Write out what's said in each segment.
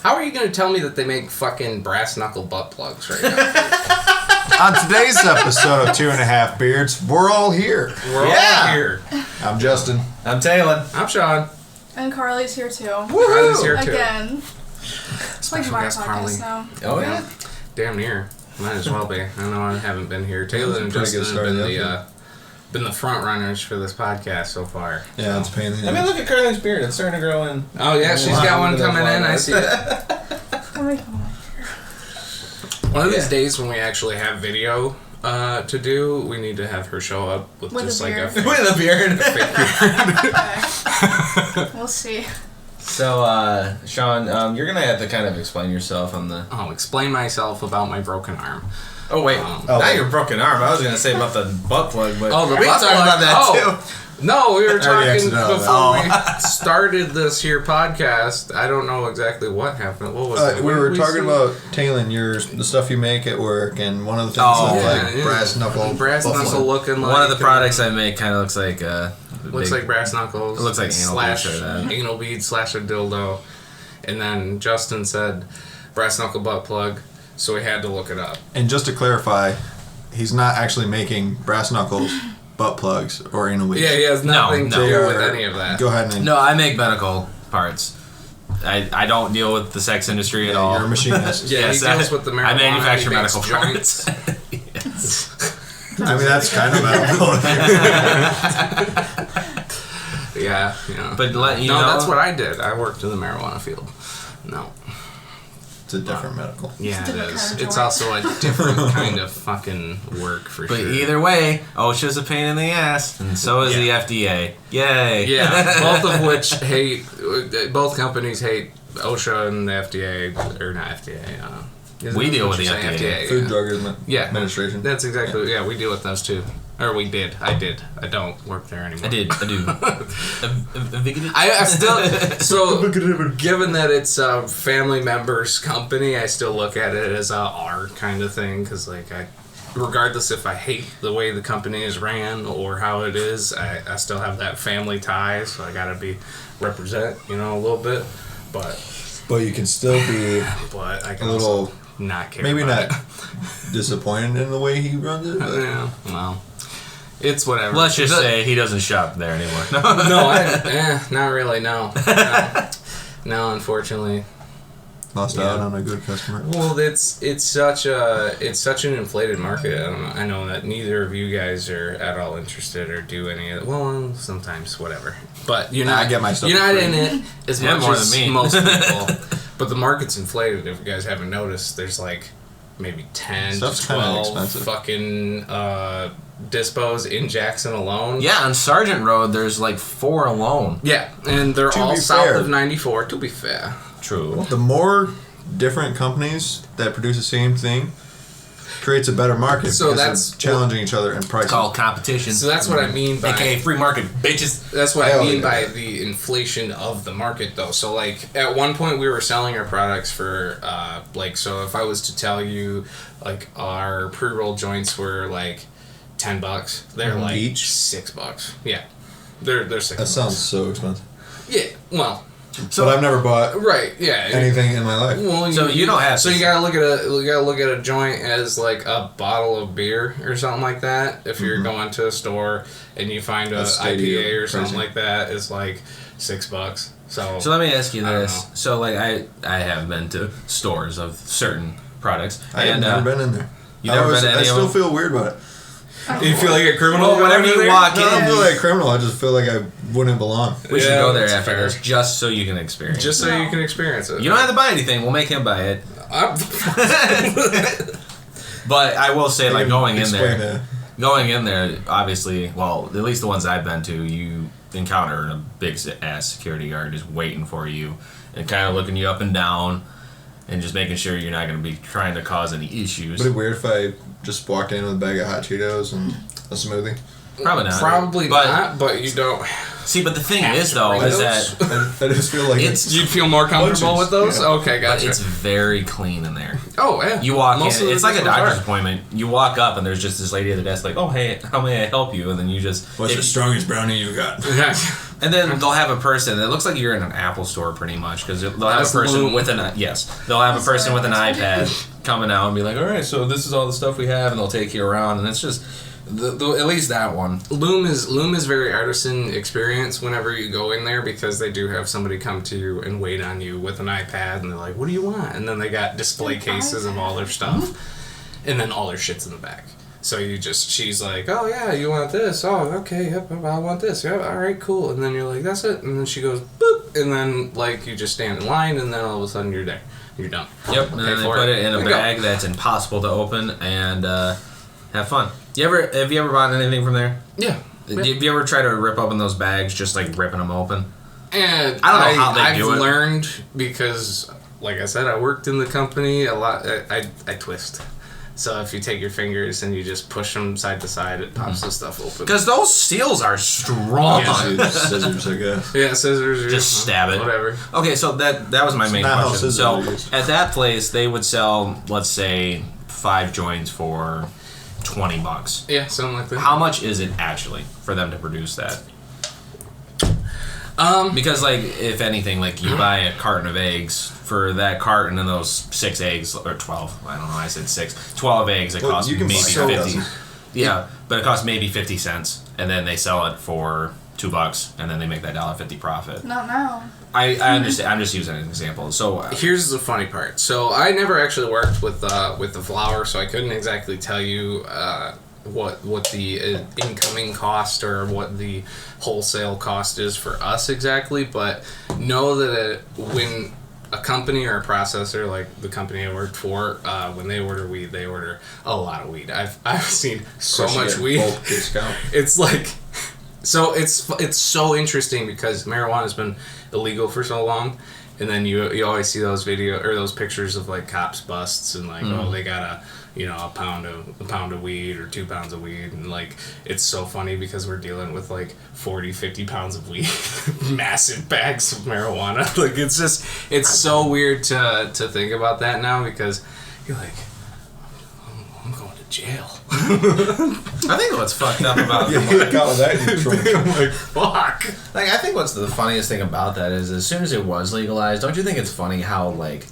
How are you going to tell me that they make fucking brass knuckle butt plugs right now? On today's episode of 2.5 Beards, we're all here. We're all here. I'm Justin. I'm Taylor. I'm Sean. And Carly's here too. Carly's here too. Again. It's like my guest Carly. podcast now. Oh yeah. Damn near. Might as well be. I know I haven't been here. Taylor and Justin have been the front runners for this podcast so far. Yeah, it's a pain in the I mean, look at Carly's beard. It's starting to grow in. Oh yeah, she's got one coming in. I see it. One of these days when we actually have video to do, we need to have her show up with just like a with a beard. We'll see. So, Sean, you're gonna have to kind of explain yourself on the. Explain myself about my broken arm. Oh wait, not your broken arm. I was gonna say about the butt plug, but the we butt talked plug. about that too. No, we were talking accidentally. before we started this here podcast. I don't know exactly what happened. What was it? We were talking about, Taylor, the stuff you make at work, and one of the things brass knuckle. Brass knuckle looking like... One of the products I make kind of looks like... looks like brass knuckles. It looks like anal bead slash a dildo. And then Justin said brass knuckle butt plug, so we had to look it up. And just to clarify, he's not actually making brass knuckles, butt plugs, or anal beads. Yeah, he has nothing to do with any of that. Go ahead and... No, I make medical parts. I don't deal with the sex industry at all. You're a machinist. Yeah, he deals with the marijuana. I manufacture he medical joints. parts. Yes. I mean, that's kind of medical. Yeah. But you know, that's what I did. I worked in the marijuana field. No. It's a different medical. Yeah, it is. It's also a different kind of fucking work for sure. But either way, OSHA's a pain in the ass, and so is the FDA. Yay! Yeah, both companies hate OSHA and the FDA, or not FDA. We deal with the FDA. Food Drug Administration. That's exactly, we deal with those too. Or we did. I did. I don't work there anymore. I do. I still... So, given that it's a family member's company, I still look at it as a R kind of thing. Because, regardless if I hate the way the company is ran or how it is, I still have that family tie. So, I gotta represent, a little bit. But you can still be I can a little... not care maybe about not disappointed in the way he runs it. But. Yeah, well... It's whatever. Let's just say he doesn't shop there anymore. Not really, no. No, unfortunately. Lost out on a good customer. Well, it's such an inflated market. I know that neither of you guys are at all interested or do any of it. Well, sometimes, whatever. But you're not. I get my stuff You're not in it as much more as than me. most people. But the market's inflated. If you guys haven't noticed, there's maybe 10 Stuff's to 12 expensive. fucking dispos in Jackson alone. Yeah, on Sargent Road, there's 4 alone. Yeah, and they're To all be south fair. of 94, to be fair. True. The more different companies that produce the same thing creates a better market. So because that's they're challenging each other in price. It's called competition. So that's what I mean by... AKA free market, bitches. That's what I mean by the inflation of the market, though. So, at one point we were selling our products for, so if I was to tell you, our pre-roll joints were, $10, they're, each? $6. Yeah. They're $6. That sounds so expensive. Yeah, well... But I've never bought anything in my life. Well, you don't have. So you gotta look at a joint as a bottle of beer or something like that. If you're going to a store and you find a IPA or something like that, it's $6. So let me ask you this. So I have been to stores of certain products. I've never been in there. You never been to any I of still them? feel weird about it. You feel like a criminal? Well, whenever you walk No, I don't in, feel like a criminal. I just feel like I wouldn't belong. we should go there that's after fair. this just so you can experience. Just so you can experience it. You don't have to buy anything. We'll make him buy it. But I will say, going in there, obviously, well, at least the ones I've been to, you encounter a big ass security guard just waiting for you and kind of looking you up and down and just making sure you're not going to be trying to cause any issues. Would it be weird if I just walked in with a bag of hot Cheetos and a smoothie? Probably not. Probably not, but you don't... See, but the thing is, though, is that... I just feel like You'd feel more comfortable with those? Yeah. Okay, gotcha. But it's very clean in there. Oh, yeah. You walk in, it's like a doctor's appointment. You walk up and there's just this lady at the desk oh, hey, how may I help you? And then you just... What's the strongest brownie you got? And then they'll have a person. It looks like you're in an Apple store pretty much because they'll have That's a person Loom. with an They'll have a person with an iPad coming out and be like, all right, so this is all the stuff we have, and they'll take you around, and it's just at least that one. Loom is very artisan experience whenever you go in there because they do have somebody come to you and wait on you with an iPad and they're like, what do you want? And then they got display cases of all their stuff and then all their shit's in the back. So she's like, oh yeah, you want this? Oh, okay, yep, I want this. Yeah, all right, cool. And then you're like, that's it. And then she goes, boop. And then like you just stand in line and then all of a sudden you're there. You're done. Yep, and then they put it in a bag that's impossible to open and have fun. Have you ever bought anything from there? Yeah. Have you ever tried to rip open those bags, just like ripping them open? And I don't know how they do it. I've learned because, like I said, I worked in the company a lot. I twist. So if you take your fingers and you just push them side to side, it pops the stuff open. Because those seals are strong. Yeah, scissors, I guess. Yeah, scissors. Just stab it. Whatever. Okay, so that was my main not how question. scissors So are used. at that place, they would sell, let's say, 5 joints for $20. Yeah, something like that. How much is it actually for them to produce that? Because like, if anything, like you buy a carton of eggs for that carton and those 6 eggs or 12. I don't know. I said 6. 12 eggs. It costs you can maybe sell 50. those. Yeah, but it costs maybe 50 cents, and then they sell it for $2, and then they make that $1.50 profit. Not now. I understand. I'm just using an example. So here's the funny part. So I never actually worked with the flour, so I couldn't exactly tell you what the incoming cost or what the wholesale cost is for us exactly. But know that when a company or a processor like the company I worked for, when they order weed, they order a lot of weed. I've seen so much weed. Bulk discount. It's like. So it's so interesting because marijuana's been illegal for so long, and then you always see those those pictures of like cops busts and like oh they got a pound of weed or 2 pounds of weed, and like it's so funny because we're dealing with like 40-50 pounds of weed, massive bags of marijuana. Like it's so weird to think about that now because you're like, I'm going to jail. I think what's fucked up about I'm like, fuck. like I think what's the funniest thing about that is as soon as it was legalized, don't you think it's funny how like,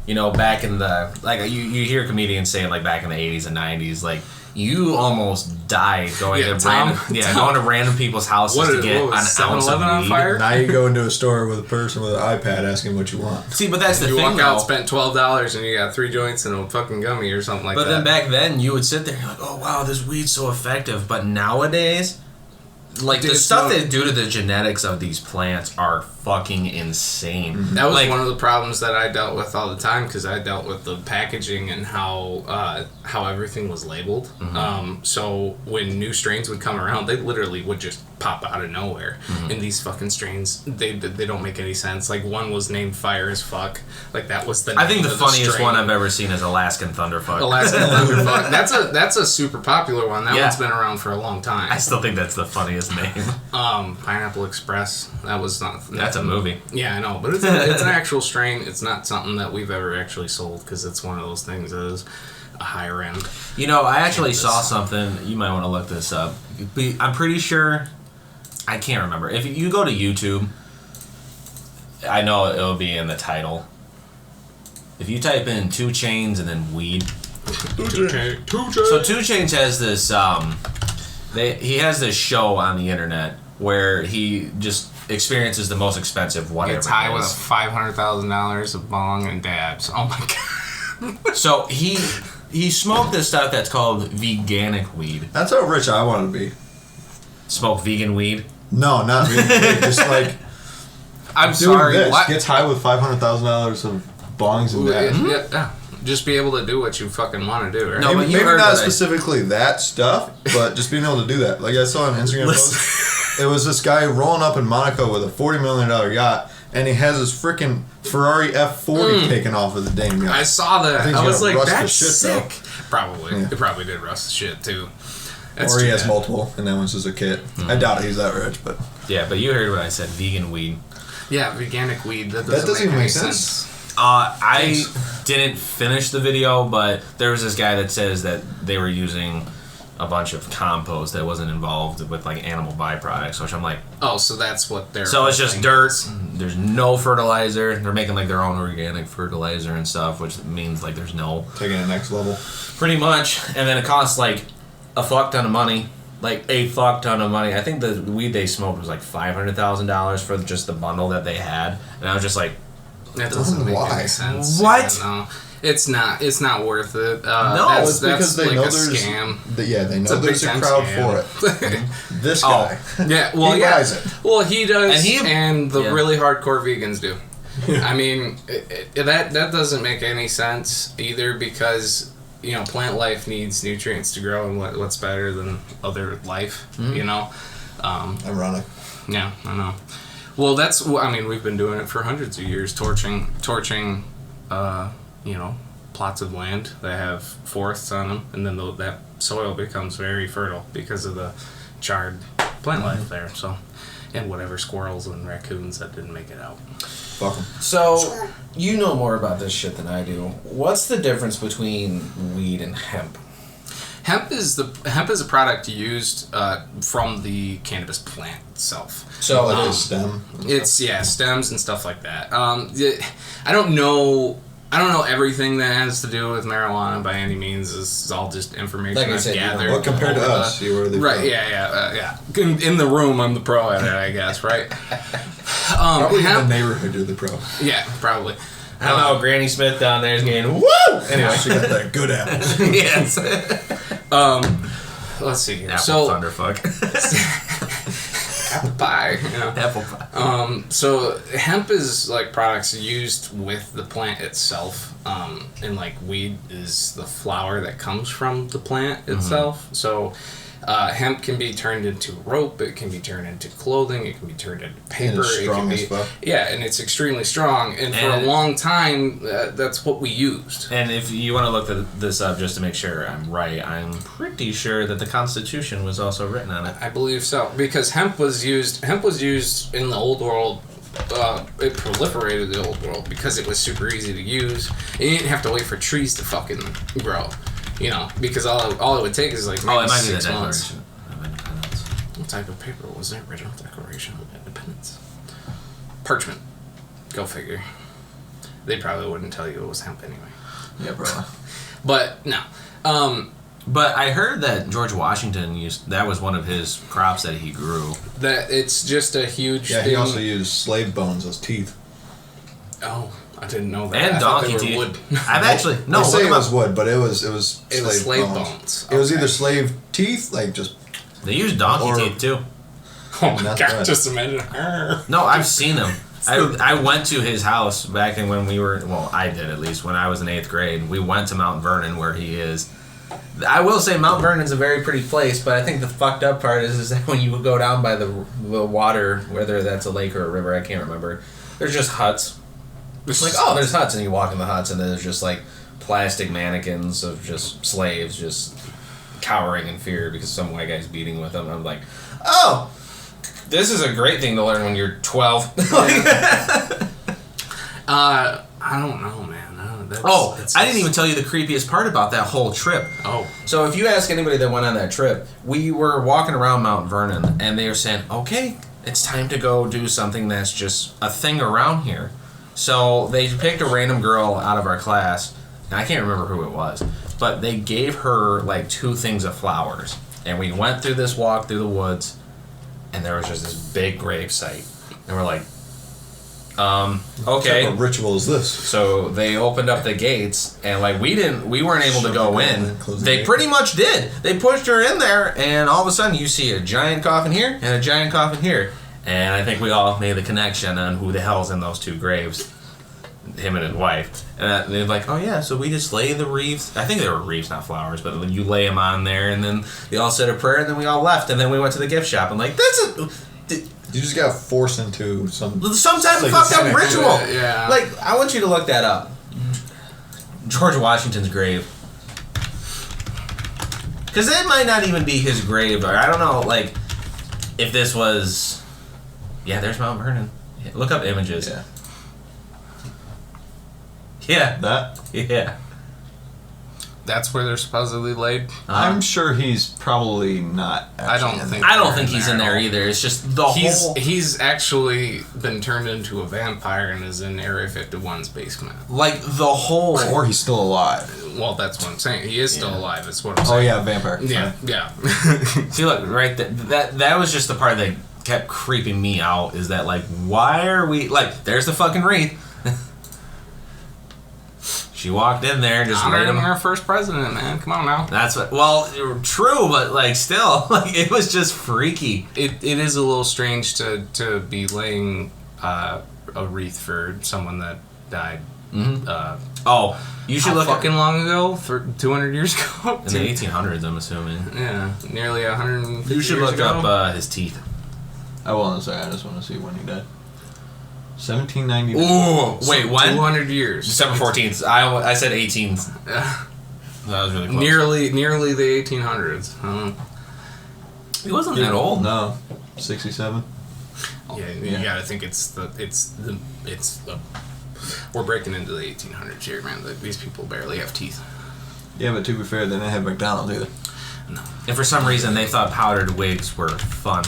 back in the like you hear comedians saying like back in the 80s and 90s like you almost died going to random people's houses to get an ounce of 7-Eleven on weed. fire? Now you go into a store with a person with an iPad asking what you want. See, but that's the You thing. walk out, though. spent $12, and you got 3 joints and a fucking gummy or something like But that. then back then, you would sit there and you're like, oh, wow, this weed's so effective. But nowadays, like, Dude, the stuff so- they do to the genetics of these plants are fucking insane. That was like, one of the problems that I dealt with all the time because I dealt with the packaging and how everything was labeled. So when new strains would come around, they literally would just pop out of nowhere. And these fucking strains, they don't make any sense. Like one was named Fire as Fuck. Like that was the name I think the of funniest strain. one I've ever seen is Alaskan Thunderfuck. Alaskan Thunderfuck. That's a super popular one. That Yeah. one's been around for a long time. I still think that's the funniest name. Pineapple Express. That was not. That's a movie. Yeah, I know, but it's an actual strain. It's not something that we've ever actually sold because it's one of those things that is a higher end. I actually saw something. You might want to look this up. I'm pretty sure. I can't remember. If you go to YouTube, I know it'll be in the title. If you type in 2 Chainz and then weed. So 2 Chainz has this. He has this show on the internet where he just experiences the most expensive whatever. It's high it with is. $500,000 of bong and dabs. Oh my god. So he smoked this stuff that's called veganic weed. That's how rich I want to be. Smoke vegan weed. No, not vegan. Just like I'm doing sorry. this. What? Gets high with $500,000 of bongs and dabs. Yeah. Just be able to do what you fucking want to do, right? No, but you Maybe heard not that. specifically that stuff, but just being able to do that. Like I saw an Instagram post. It was this guy rolling up in Monaco with a $40 million yacht, and he has his freaking Ferrari F40 taken off of the damn yacht. I saw that. think I he's was gonna like, rust the that's shit, sick. though. Probably. Yeah. It probably did rust the shit, too. That's Or he too has bad. multiple, and that one's just a kit. I doubt he's that rich, but Yeah, but you heard what I said. Vegan weed. Yeah, veganic weed. That doesn't doesn't, even make any make sense. sense. I didn't finish the video, but there was this guy that says that they were using a bunch of compost that wasn't involved with like animal byproducts, which I'm like, oh, so that's what they're. So it's just dirt. There's no fertilizer. They're making like their own organic fertilizer and stuff, which means like there's no taking it next level. Pretty much, and then it costs like a fuck ton of money. Like a fuck ton of money. I think the weed they smoked was like $500,000 for just the bundle that they had, and I was just like, that doesn't make any sense. What? Yeah, no. It's not worth it. No, it's because they like know a there's scam. They know there's a crowd scam. for it. This guy, yeah, well, he buys it. Well, he does, and the really hardcore vegans do. I mean, that doesn't make any sense either, because plant life needs nutrients to grow, and what's better than other life? Ironic. Yeah, I know. Well, we've been doing it for hundreds of years, torching, plots of land that have forests on them, and then that soil becomes very fertile because of the charred plant life there. So, and whatever squirrels and raccoons that didn't make it out. Fuck 'em. So you know more about this shit than I do. What's the difference between weed and hemp? Hemp is a product used from the cannabis plant itself. So it is stem. It's stems and stuff like that. I don't know everything that has to do with marijuana by any means. This is all just information like I've gathered. Well, compared to us, you were the right? pro. Yeah. In the room, I'm the pro at it, I guess. Right. Probably in the neighborhood, you're the pro. Yeah, probably. I don't know. Granny Smith down there is getting woo. Anyway, she got that good apple. Yes. Let's see here. Apple thunderfuck. Apple pie. Apple pie. So hemp is like products used with the plant itself, and like weed is the flower that comes from the plant itself. So hemp can be turned into rope. It can be turned into clothing. It can be turned into paper. And it's strong as fuck. Yeah, and it's extremely strong. And for a long time, that's what we used. And if you want to look this up just to make sure I'm right, I'm pretty sure that the Constitution was also written on it. I believe so, because hemp was used in the old world. It proliferated in the old world because it was super easy to use. And you didn't have to wait for trees to fucking grow. Because all it would take is like maybe 6 months. Of Independence. What type of paper was the original Declaration of Independence? Parchment. Go figure. They probably wouldn't tell you it was hemp anyway. Yeah, bro. But no. But I heard that George Washington that was one of his crops that he grew. That it's just a huge thing. He also used slave bones as teeth. Oh, I didn't know that. And donkey teeth. Wood. I've actually They say it was wood, but it was slave bones. It was either slave teeth, like just. They use donkey teeth too. Oh my god! Right. Just imagine. No, I've seen them. I went to his house back in when we were. Well, I did at least when I was in 8th grade. We went to Mount Vernon where he is. I will say Mount Vernon's a very pretty place, but I think the fucked up part is that when you go down by the water, whether that's a lake or a river, I can't remember. There's just huts. It's like, oh, there's huts, and you walk in the huts, and then there's just like plastic mannequins of just slaves just cowering in fear because some white guy's beating with them. I'm like, oh, this is a great thing to learn when you're 12. I don't know, man. I didn't even tell you the creepiest part about that whole trip. Oh. So if you ask anybody that went on that trip, we were walking around Mount Vernon, and they were saying, okay, it's time to go do something that's just a thing around here. So they picked a random girl out of our class, and I can't remember who it was, but they gave her like 2 things of flowers. And we went through this walk through the woods, and there was just this big grave site. And we're like, okay. What type of ritual is this? So they opened up the gates, and like we weren't able to go in. They pretty much did. They pushed her in there, and all of a sudden you see a giant coffin here and a giant coffin here. And I think we all made the connection on who the hell's in those 2 graves. Him and his wife. And they're like, oh yeah, so we just lay the wreaths. I think they were wreaths, not flowers, but you lay them on there, and then they all said a prayer, and then we all left, and then we went to the gift shop. And like, you just got forced into some type of fucked up ritual. Yeah. Like, I want you to look that up. George Washington's grave. Because it might not even be his grave, or I don't know, like, if this was... Yeah, there's Mount Vernon. Yeah, look up images. Yeah. Yeah. That? Yeah. That's where they're supposedly laid. I'm sure he's probably not. I don't think. I don't think he's in there either. It's just the whole. He's actually been turned into a vampire and is in Area 51's basement. Like the whole. Or he's still alive. Well, that's what I'm saying. He is still alive. That's what I'm saying. Oh yeah, vampire. Yeah, yeah. See, look, right. That was just the part that kept creeping me out. Is that like, why are we like? There's the fucking wreath. She walked in there and just laid him. Our first president, man. Come on now. That's what. Well, true, but like still, like it was just freaky. It is a little strange to be laying a wreath for someone that died. Oh, you should look fucking long ago, for 200 years ago. In the 1800s, I'm assuming. Yeah, nearly 150 You should years look ago. up his teeth. I won't say. I just want to see when he died. 1790. Ooh, wait, when? 200 years. December 14th. I said 18th. That was really close. Nearly the 1800s. He wasn't that old. No, 67. Yeah, you gotta think it's the we're breaking into the 1800s here, man. These people barely have teeth. Yeah, but to be fair, they didn't have McDonald's either. No. And for some reason, they thought powdered wigs were fun.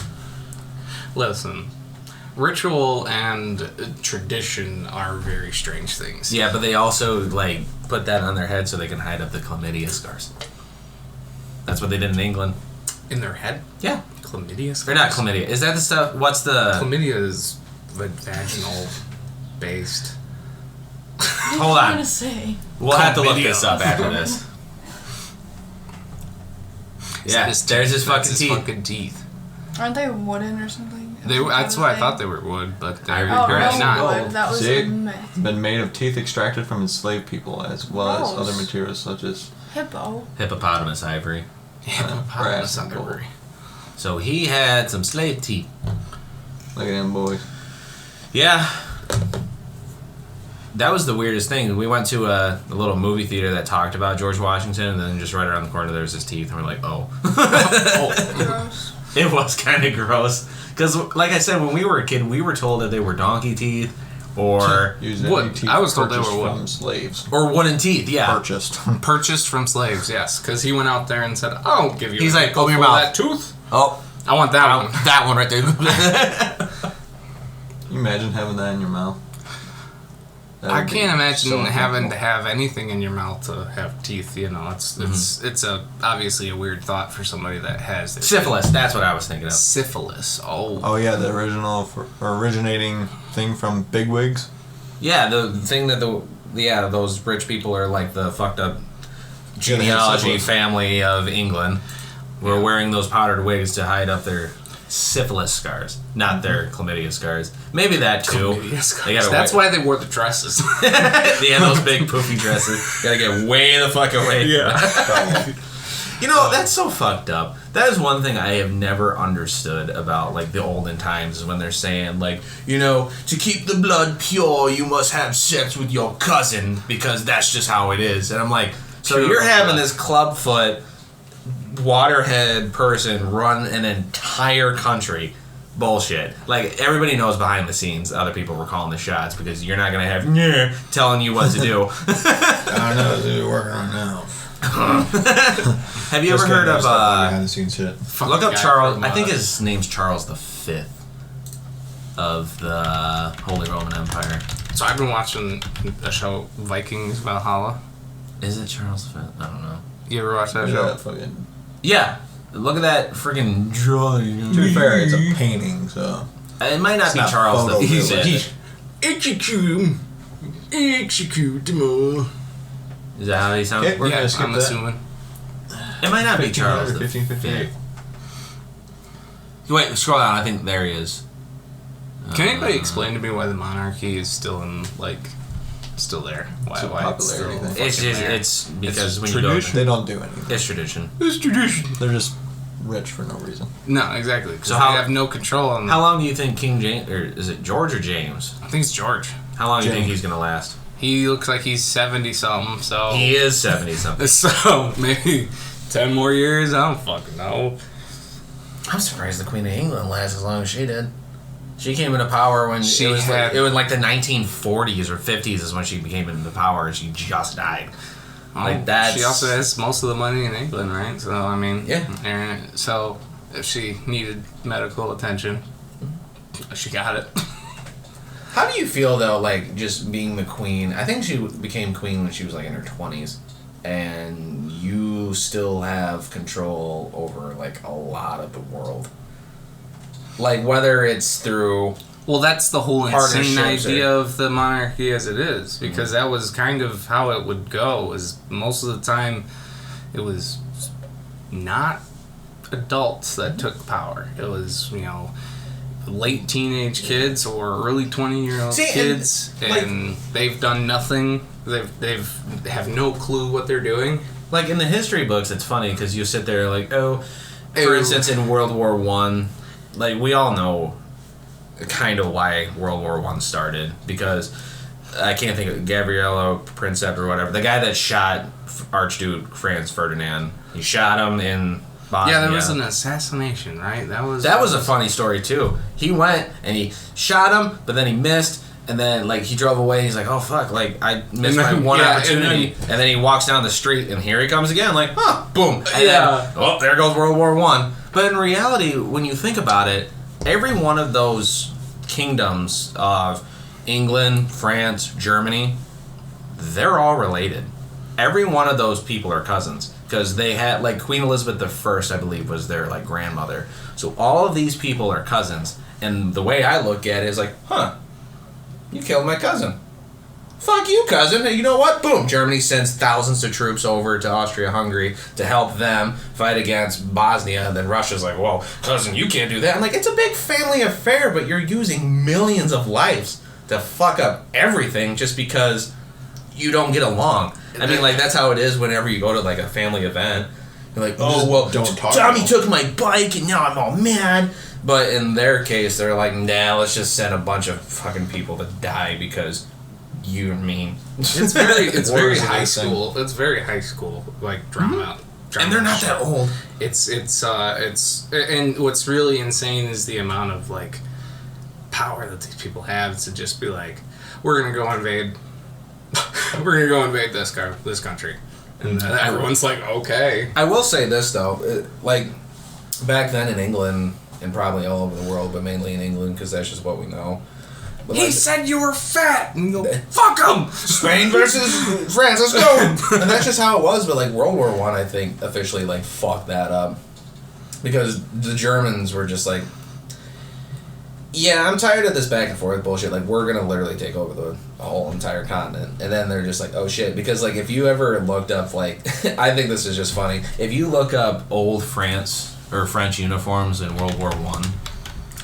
Listen, ritual and tradition are very strange things. Yeah, but they also like put that on their head so they can hide up the chlamydia scars. That's what they did in England. In their head? Yeah. Chlamydia scars? Or not chlamydia. Is that the stuff? What's the... Chlamydia is vaginal based. Hold What on. are you gonna say? We'll have to look Chlamydia. this up after this. Yeah, His there's his fucking That's teeth. fucking teeth. Aren't they wooden or something? That's what I thought they were wood, but they're Oh, apparently no, not. wood. That was See? a myth. Been made of teeth extracted from enslaved people, as well as Gross. other materials such as. Hippo. Hippopotamus ivory. Hippopotamus brass and gold. ivory. So he had some slave teeth. Look at them boys. Yeah. That was the weirdest thing. We went to a little movie theater that talked about George Washington, and then just right around the corner there was his teeth, and we're like, oh. Gross. It was kind of gross. Because, like I said, when we were a kid, we were told that they were donkey teeth or Used Wood. any teeth I was told they purchased were wood. from slaves. wooden teeth, yeah. Purchased. Purchased from slaves, yes. Because he went out there and said, I'll give you He's a like, nickel open your for mouth. that tooth. Oh, I want that one. that one right there. Can you imagine having that in your mouth? That I would be can't imagine so having to uncomfortable. have anything in your mouth to have teeth. You know, it's obviously a weird thought for somebody that has their Syphilis, that's what I was thinking of. syphilis. Oh yeah, the originating thing from bigwigs. Yeah, the thing that those rich people are like the fucked up Yeah, they have genealogy syphilis. family of England were wearing those powdered wigs to hide up their syphilis scars, not their chlamydia scars. Maybe that too. Chlamydia scars. They gotta That's wait. why they wore the dresses. Yeah, those big poofy dresses. Gotta get way the fuck away. Yeah. You know, that's so fucked up. That is one thing I have never understood about, like, the olden times is when they're saying, like, you know, to keep the blood pure, you must have sex with your cousin because that's just how it is. And I'm like, so Pure you're having blood. this clubfoot, waterhead person run an entire country. Bullshit. Like, everybody knows behind the scenes other people were calling the shots because you're not going to have telling you what to do. I don't know what they're working on now. Have you ever heard of behind the scenes shit? look up Guy Charles. from, I think his name's Charles V of the Holy Roman Empire. So I've been watching a show, Vikings Valhalla. Is it Charles V? I don't know. You ever watch that Yeah, show? fucking. Yeah, look at that freaking drawing. To be fair, it's a painting, so. It might not It's be not Charles photo V. realistic. Execute more. Is that how he sounds? Okay. We're Yeah, gonna skip I'm that. assuming. It might not be Charles V. 1558. Wait, scroll down. I think there he is. Can anybody explain to me why the monarchy is still still there? It's a Why it's still popularity thing. It's fucking just there? it's because when tradition. you go, They don't do anything. it's tradition. It's tradition. They're just rich for no reason. No, exactly. Because So they how- have no control on. How long do you think King James, or is it George or James? I think it's George. How long do you think James. he's gonna last? He looks like he's 70 something. So He is 70 something. So maybe 10 more years. I don't fucking know. I'm surprised the Queen of England lasts as long as she did. She came into power when She it was had- like the 1940s or 50s is when she became into power, and she just died. Like that. She also has most of the money in England, right? So I mean, yeah. And so if she needed medical attention, she got it. How do you feel though, like just being the queen? I think she became queen when she was like in her 20s, and you still have control over like a lot of the world. Like whether it's through. Well, that's the whole insane Partnerships idea of the monarchy as it is, because that was kind of how it would go. Is most of the time, it was not adults that took power. It was late teenage kids or early 20-year-old kids, and they've done nothing. They have no clue what they're doing. Like in the history books, it's funny because you sit there like, for instance, in World War One, like we all know kind of why World War One started, because I can't think of Gabriello Princeps or whatever, the guy that shot Archduke Franz Ferdinand. He shot him in Bosnia. Yeah, there was an assassination, right? That was a funny story too. He went and he shot him, but then he missed, and then like he drove away. He's like, "Oh fuck! Like I missed my one opportunity." And then he walks down the street, and here he comes again. Like, boom! And then, there goes World War One. But in reality, when you think about it, every one of those kingdoms of England, France, Germany, they're all related. Every one of those people are cousins, because they had, like, Queen Elizabeth I, I believe, was their, like, grandmother. So all of these people are cousins, and the way I look at it is like, you killed my cousin. Fuck you, cousin. And you know what? Boom. Germany sends thousands of troops over to Austria-Hungary to help them fight against Bosnia. And then Russia's like, whoa, cousin, you can't do that. I'm like, it's a big family affair, but you're using millions of lives to fuck up everything just because you don't get along. I mean, like, that's how it is whenever you go to, like, a family event. You're like, oh, well, Tommy took my bike and now I'm all mad. But in their case, they're like, nah, let's just send a bunch of fucking people to die because you're mean. It's very high school. It's very high school, like drama. And they're not that old. It's and what's really insane is the amount of like power that these people have to just be like, we're gonna go invade this country, and everyone's like, okay. I will say this though, like back then in England and probably all over the world, but mainly in England because that's just what we know. But he said you were fat, and you go, fuck him. Spain versus France, let's go. And that's just how it was. But like World War One, I think officially like fucked that up because the Germans were just like, yeah, I'm tired of this back and forth bullshit. Like we're gonna literally take over the whole entire continent, and then they're just like, oh shit. Because like if you ever looked up like, I think this is just funny. If you look up old France or French uniforms in World War One,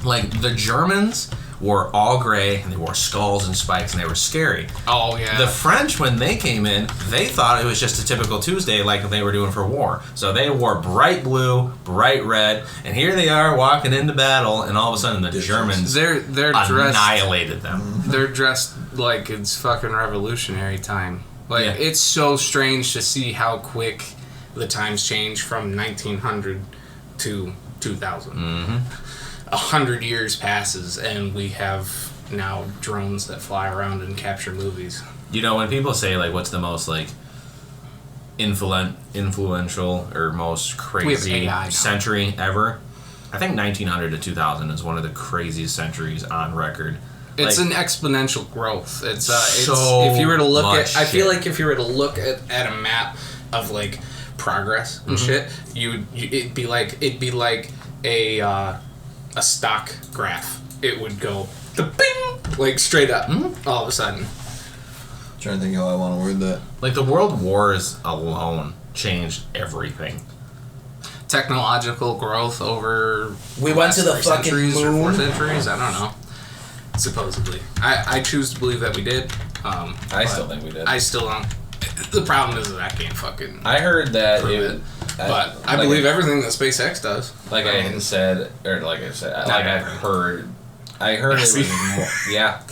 like the Germans wore all gray and they wore skulls and spikes and they were scary. Oh yeah. The French, when they came in, they thought it was just a typical Tuesday like they were doing for war. So they wore bright blue, bright red, and here they are walking into battle, and all of a sudden the Germans they're annihilated them. They're dressed like it's fucking revolutionary time. Like it's so strange to see how quick the times change from 1900 to 2000. Mm-hmm. 100 years passes, and we have now drones that fly around and capture movies. You know, when people say, like, what's the most, like, influential or most crazy century ever, I think 1900 to 2000 is one of the craziest centuries on record. It's an exponential growth. It's so if you were to look at, I feel shit. like if you were to look at a map of like progress and shit, it'd be like a stock graph. It would go the bing like straight up all of a sudden. Trying to think how I want to word that. Like the world wars alone changed everything. Technological growth over we went to the fucking centuries moon. or 4 centuries. I don't know. Supposedly, I choose to believe that we did. I still think we did. I still don't. The problem is that I can't fucking. I heard that prove it. But I believe everything that SpaceX does. Like I had said, or like I said, like I've heard. I heard it was more, yeah.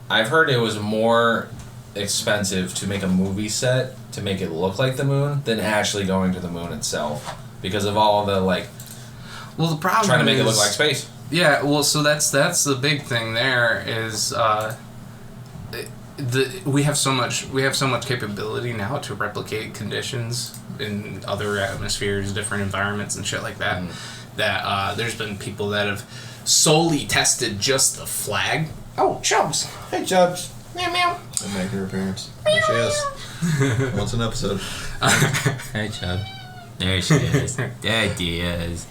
I've heard it was more expensive to make a movie set to make it look like the moon than actually going to the moon itself because of all the like. Well, the problem trying to make is, it look like space. Yeah, well, so that's the big thing there is we have so much capability now to replicate conditions in other atmospheres, different environments, and shit like that. That there's been people that have solely tested just the flag. Oh, Chubbs! Hey, Chubbs. Meow meow. I'm making her appearance. There she is. Once an episode. Hey, Chub. There she is. There she is.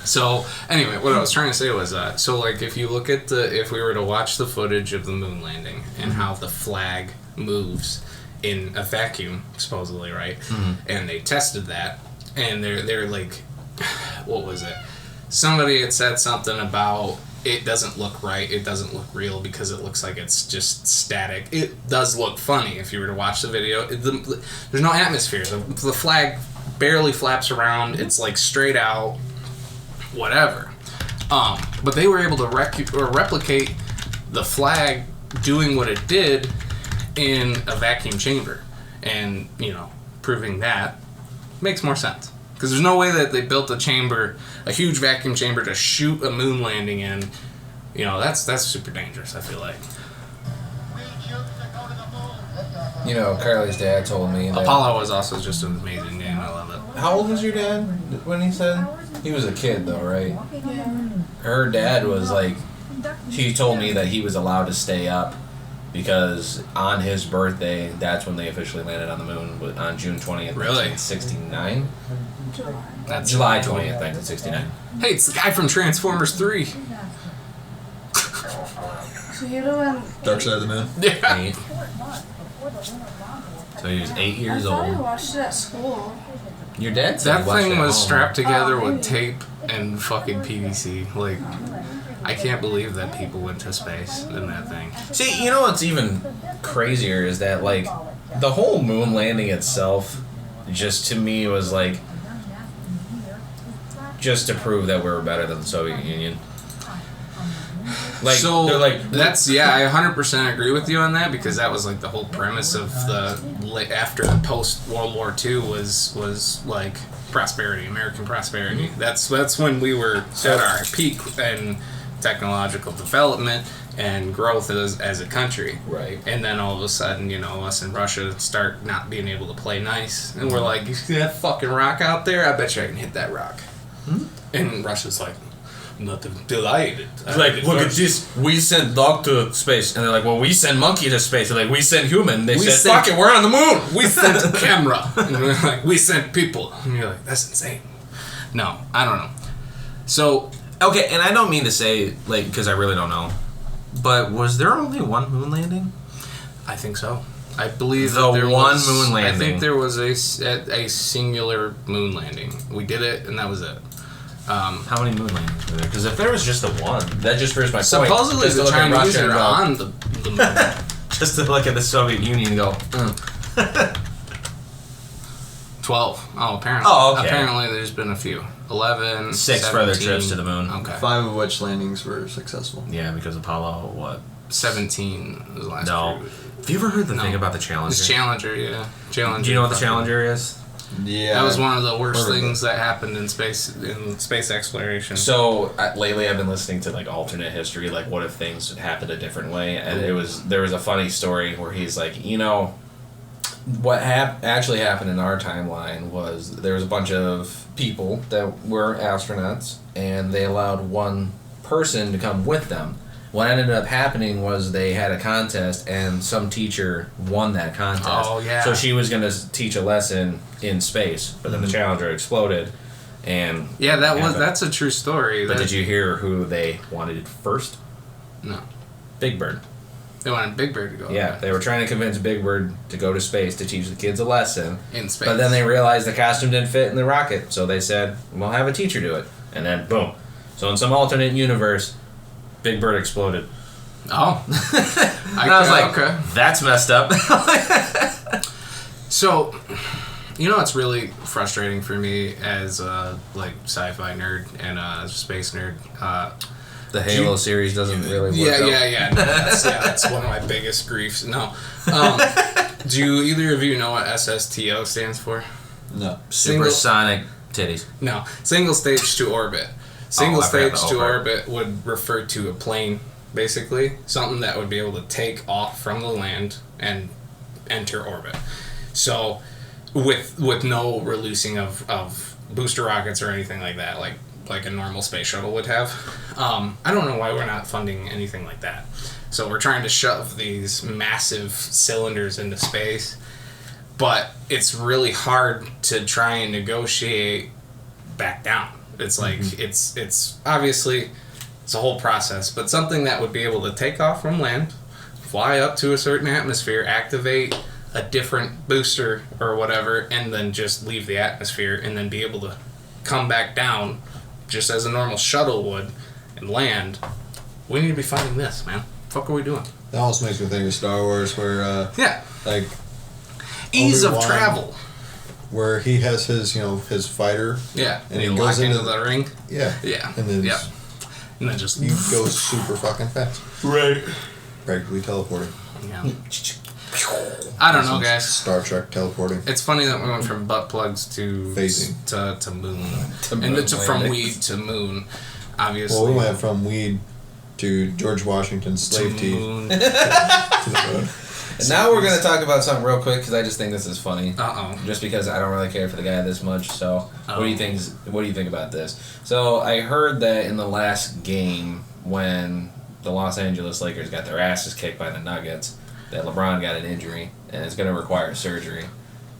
So anyway, what I was trying to say was, so like if you look at if we were to watch the footage of the moon landing and how the flag moves in a vacuum, supposedly, right? And they tested that, and they're like, what was it? Somebody had said something about it doesn't look right, it doesn't look real because it looks like it's just static. It does look funny if you were to watch the video. There's no atmosphere. The flag barely flaps around. It's like straight out. Whatever, but they were able to replicate the flag doing what it did in a vacuum chamber, and proving that makes more sense because there's no way that they built a huge vacuum chamber to shoot a moon landing in. That's super dangerous. I feel like. Carly's dad told me that Apollo was also just an amazing game. I love it. How old was your dad when he said? He was a kid though, right? Yeah. Her dad was like, he told me that he was allowed to stay up because on his birthday, that's when they officially landed on the moon on June 20th, Really? 1969. That's July 20th, 1969. Hey, it's the guy from Transformers 3. So he'd have been. Dark Side of the Moon. Yeah. 8. So he was 8 years I thought he old. watched it at school. Your dad said That he watched thing it at was home. strapped together Oh, with really? tape and fucking PVC. Like, I can't believe that people went to space in that thing. See, what's even crazier is that, like, the whole moon landing itself just to me was like, just to prove that we were better than the Soviet Union. Like, So they're like, that's I 100% agree with you on that because that was like the whole premise of after the post World War II was like prosperity, American prosperity. That's when we were at our peak in technological development and growth as a country. Right. And then all of a sudden, us and Russia start not being able to play nice, and we're like, you see that fucking rock out there? I bet you I can hit that rock. And Russia's like, not delighted. like, look at this. We sent dog to space, and they're like, well, we send monkey to space. They're like, we send human. They said, fuck it, we're on the moon. We sent camera. And we're like, we sent people. And you're like, that's insane. No, I don't know. So, Okay, and I don't mean to say, like, because I really don't know, but was there only one moon landing? I think so. I believe The that there one was, moon I landing. think there was a singular moon landing. We did it, and that was it. How many moon landings were there? Because if there was just the one, That just proves my point. Supposedly Just to the look at Chinese Russia and are go, on the moon. just to look at the Soviet Union and go, 12. Oh, apparently. Oh, okay. Apparently there's been a few. 11, 6 further 17. trips to the moon. Okay. 5 of which landings were successful. Yeah, because Apollo, what? 17 was the last No. cruise. Have you ever heard the No. thing about the Challenger? It's Challenger, yeah. Challenger. Do you know what the fucking- Challenger is? Yeah. That was one of the worst Heard of things it. that happened in space exploration. So lately, I've been listening to like alternate history, like what if things had happened a different way, and there was a funny story where he's like, what actually happened in our timeline was there was a bunch of people that were astronauts, and they allowed one person to come with them. What ended up happening was they had a contest, and some teacher won that contest. Oh, yeah. So she was going to teach a lesson in space, but then the Challenger exploded, and yeah, that's a true story. but That- did you hear who they wanted first? No. Big Bird. They wanted Big Bird to go. Yeah, they were trying to convince Big Bird to go to space to teach the kids a lesson. In space. But then they realized the costume didn't fit in the rocket, so they said, we'll have a teacher do it. And then, boom. So in some alternate universe, Big Bird exploded. Oh. And I was like, okay. that's messed up. So, what's really frustrating for me as a sci-fi nerd and a space nerd? The Halo series doesn't really work out. Yeah. No, that's one of my biggest griefs. No. Do either of you know what SSTO stands for? No. Supersonic titties. No. Single stage to orbit. Single I forgot stage the to O part. orbit would refer to a plane basically. Something that would be able to take off from the land and enter orbit. So, with no releasing of booster rockets or anything like that, like a normal space shuttle would have. I don't know why we're not funding anything like that. So we're trying to shove these massive cylinders into space, but it's really hard to try and negotiate back down. It's like it's obviously it's a whole process, but something that would be able to take off from land, fly up to a certain atmosphere, activate a different booster or whatever, and then just leave the atmosphere, and then be able to come back down just as a normal shuttle would and land. We need to be finding this, man. What are we doing? That almost makes me think of Star Wars, where like ease Obi-Wan, of travel. where he has his his fighter. Yeah, and he he lock goes into into the ring. Yeah, Yeah, and then and then just he goes super fucking fast. Right. Practically teleporting. Yeah. I don't know, guys. Star Trek teleporting. It's funny that we went from butt plugs to Phasing. to moon, To and moon from landings. weed to moon. Obviously, Well, we went from weed to George Washington's to slave teeth moon. to the moon. And now we're going to talk about something real quick because I just think this is funny. Uh-oh. Just because I don't really care for the guy this much. So, what do you think about this? So, I heard that in the last game when the Los Angeles Lakers got their asses kicked by the Nuggets, that LeBron got an injury and it's going to require surgery.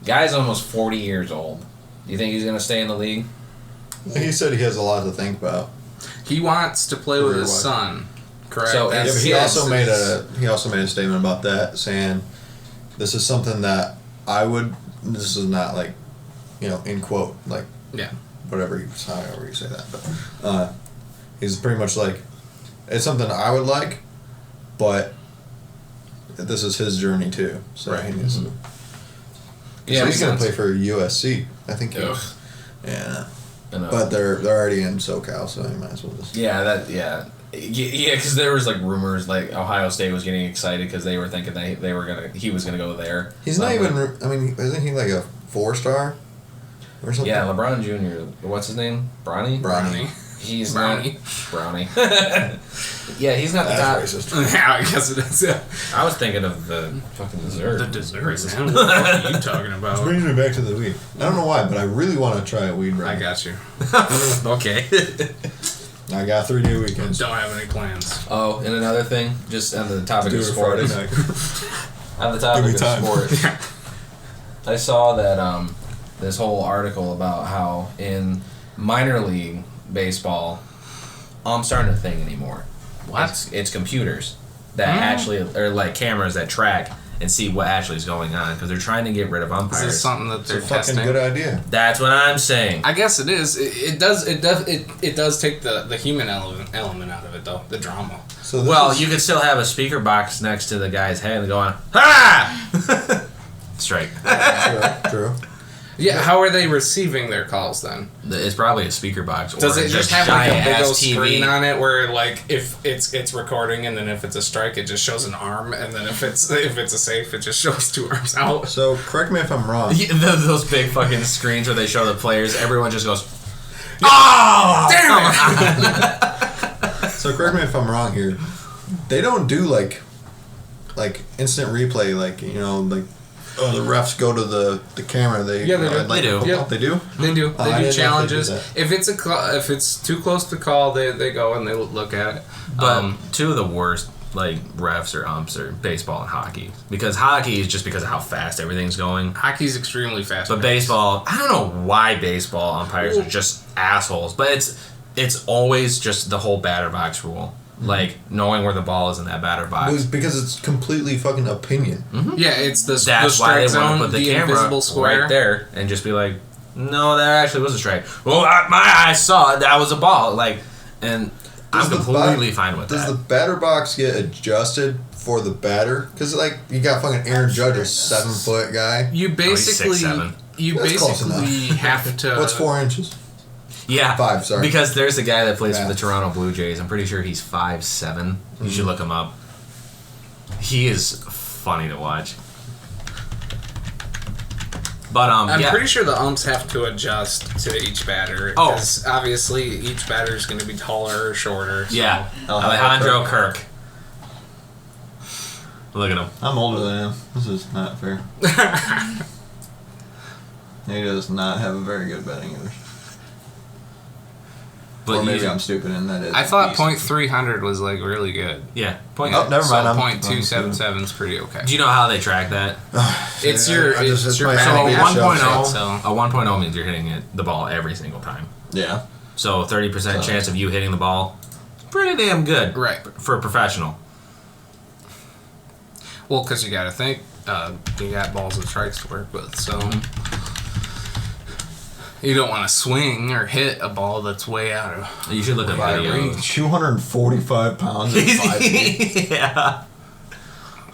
Guy's almost 40 years old. Do you think he's going to stay in the league? He said he has a lot to think about. He wants to play with his Career-wise. son. Correct. So, Yeah, That's- but he Yes, also it's- made a statement about that, saying this is something that I would. This is not like, in quote, like Yeah. whatever however you say that, but he's pretty much like it's something I would like, but this is his journey too. So Right. he needs to. Yeah, he's gonna makes play sense. for USC. I think. Ugh. Yeah, I know. but they're already in SoCal, so he might as well just. Yeah, because there was like rumors like Ohio State was getting excited because they were thinking he was gonna go there. He's not even. I mean, isn't he like a 4-star or something? Yeah, LeBron Jr. What's his name? Bronny. Bronny. He's Brownie. not Brownie. Yeah, he's not the top. That's racist. Yeah, I guess it is. Yeah. I was thinking of the fucking dessert. The dessert. Racist. Man. What are you talking Which about? brings me back to the weed. I don't know why, but I really want to try a weed I right. got you. Okay. I got 3-day weekends. Don't have any plans. Oh, and another thing, just on the topic Do of it Friday sports. night. On the topic Give of me time. sports, I saw that this whole article about how in minor league baseball, umps aren't a thing anymore. What? It's computers that actually, or like cameras that track and see what actually is going on because they're trying to get rid of Is umpires. this something that It's a they're fucking testing? good idea. That's what I'm saying. I guess it is. It does take the human element out of it though. The drama. So this Well, is- you could still have a speaker box next to the guy's head and going, ha! Strike. True. Yeah. How are they receiving their calls then? It's probably a speaker box. Does or it just have like a big giant-ass old screen on it where like if it's recording and then if it's a strike it just shows an arm and then if it's a safe it just shows 2 arms out? So correct me if I'm wrong. Yeah, those big fucking screens where they show the players, everyone just goes, oh! Damn it! So correct me if I'm wrong here. They don't do like instant replay, like the refs go to the camera. They Yeah, they do. and, like, They do. Yep. They do. They do. I They didn't know do if they challenges. did that. If it's too close to call, they go and they look at it. But two of the worst like refs or umps are baseball and hockey. Because hockey is just because of how fast everything's going. Hockey's extremely fast. But baseball, I don't know why baseball umpires are just assholes. But it's always just the whole batter box rule. Like knowing where the ball is in that batter box. Because it's completely fucking opinion. Yeah, it's the That's the why they strike want zone, to put the invisible camera square. right there and just be like, no, that actually was a strike. Well, my eyes saw it. That was a ball. Like, and I'm Does the completely bat- fine with Does that. the batter box get adjusted for the batter? Because like you got fucking Aaron Judge, a 7-foot guy. You basically 6'7". That's close basically have to. What's 4 inches? Yeah, 5, sorry. Because there's a guy that plays for Yeah. the Toronto Blue Jays. I'm pretty sure he's 5'7". You should look him up. He is funny to watch. But I'm yeah. pretty sure the umps have to adjust to each batter. Oh. Because obviously each batter is going to be taller or shorter. So. Yeah, Alejandro Alejandro Kirk. Look at him. I'm older than him. This is not fair. He does not have a very good batting average. But or maybe I'm stupid and that is. I thought .300 was like really good. Yeah. Oh, never mind. I'm .277 is pretty okay. Do you know how they track that? It's Yeah, your I just- it's it's your my batting animated average, show, so- A 1.0 means you're hitting the ball every single time. Yeah. So 30% chance of you hitting the ball, pretty damn good. Right. For a professional. Well, because you got to think, you got balls and strikes to work with, so you don't want to swing or hit a ball that's way out of. You should look at videos. 245 pounds and 5 feet. Yeah.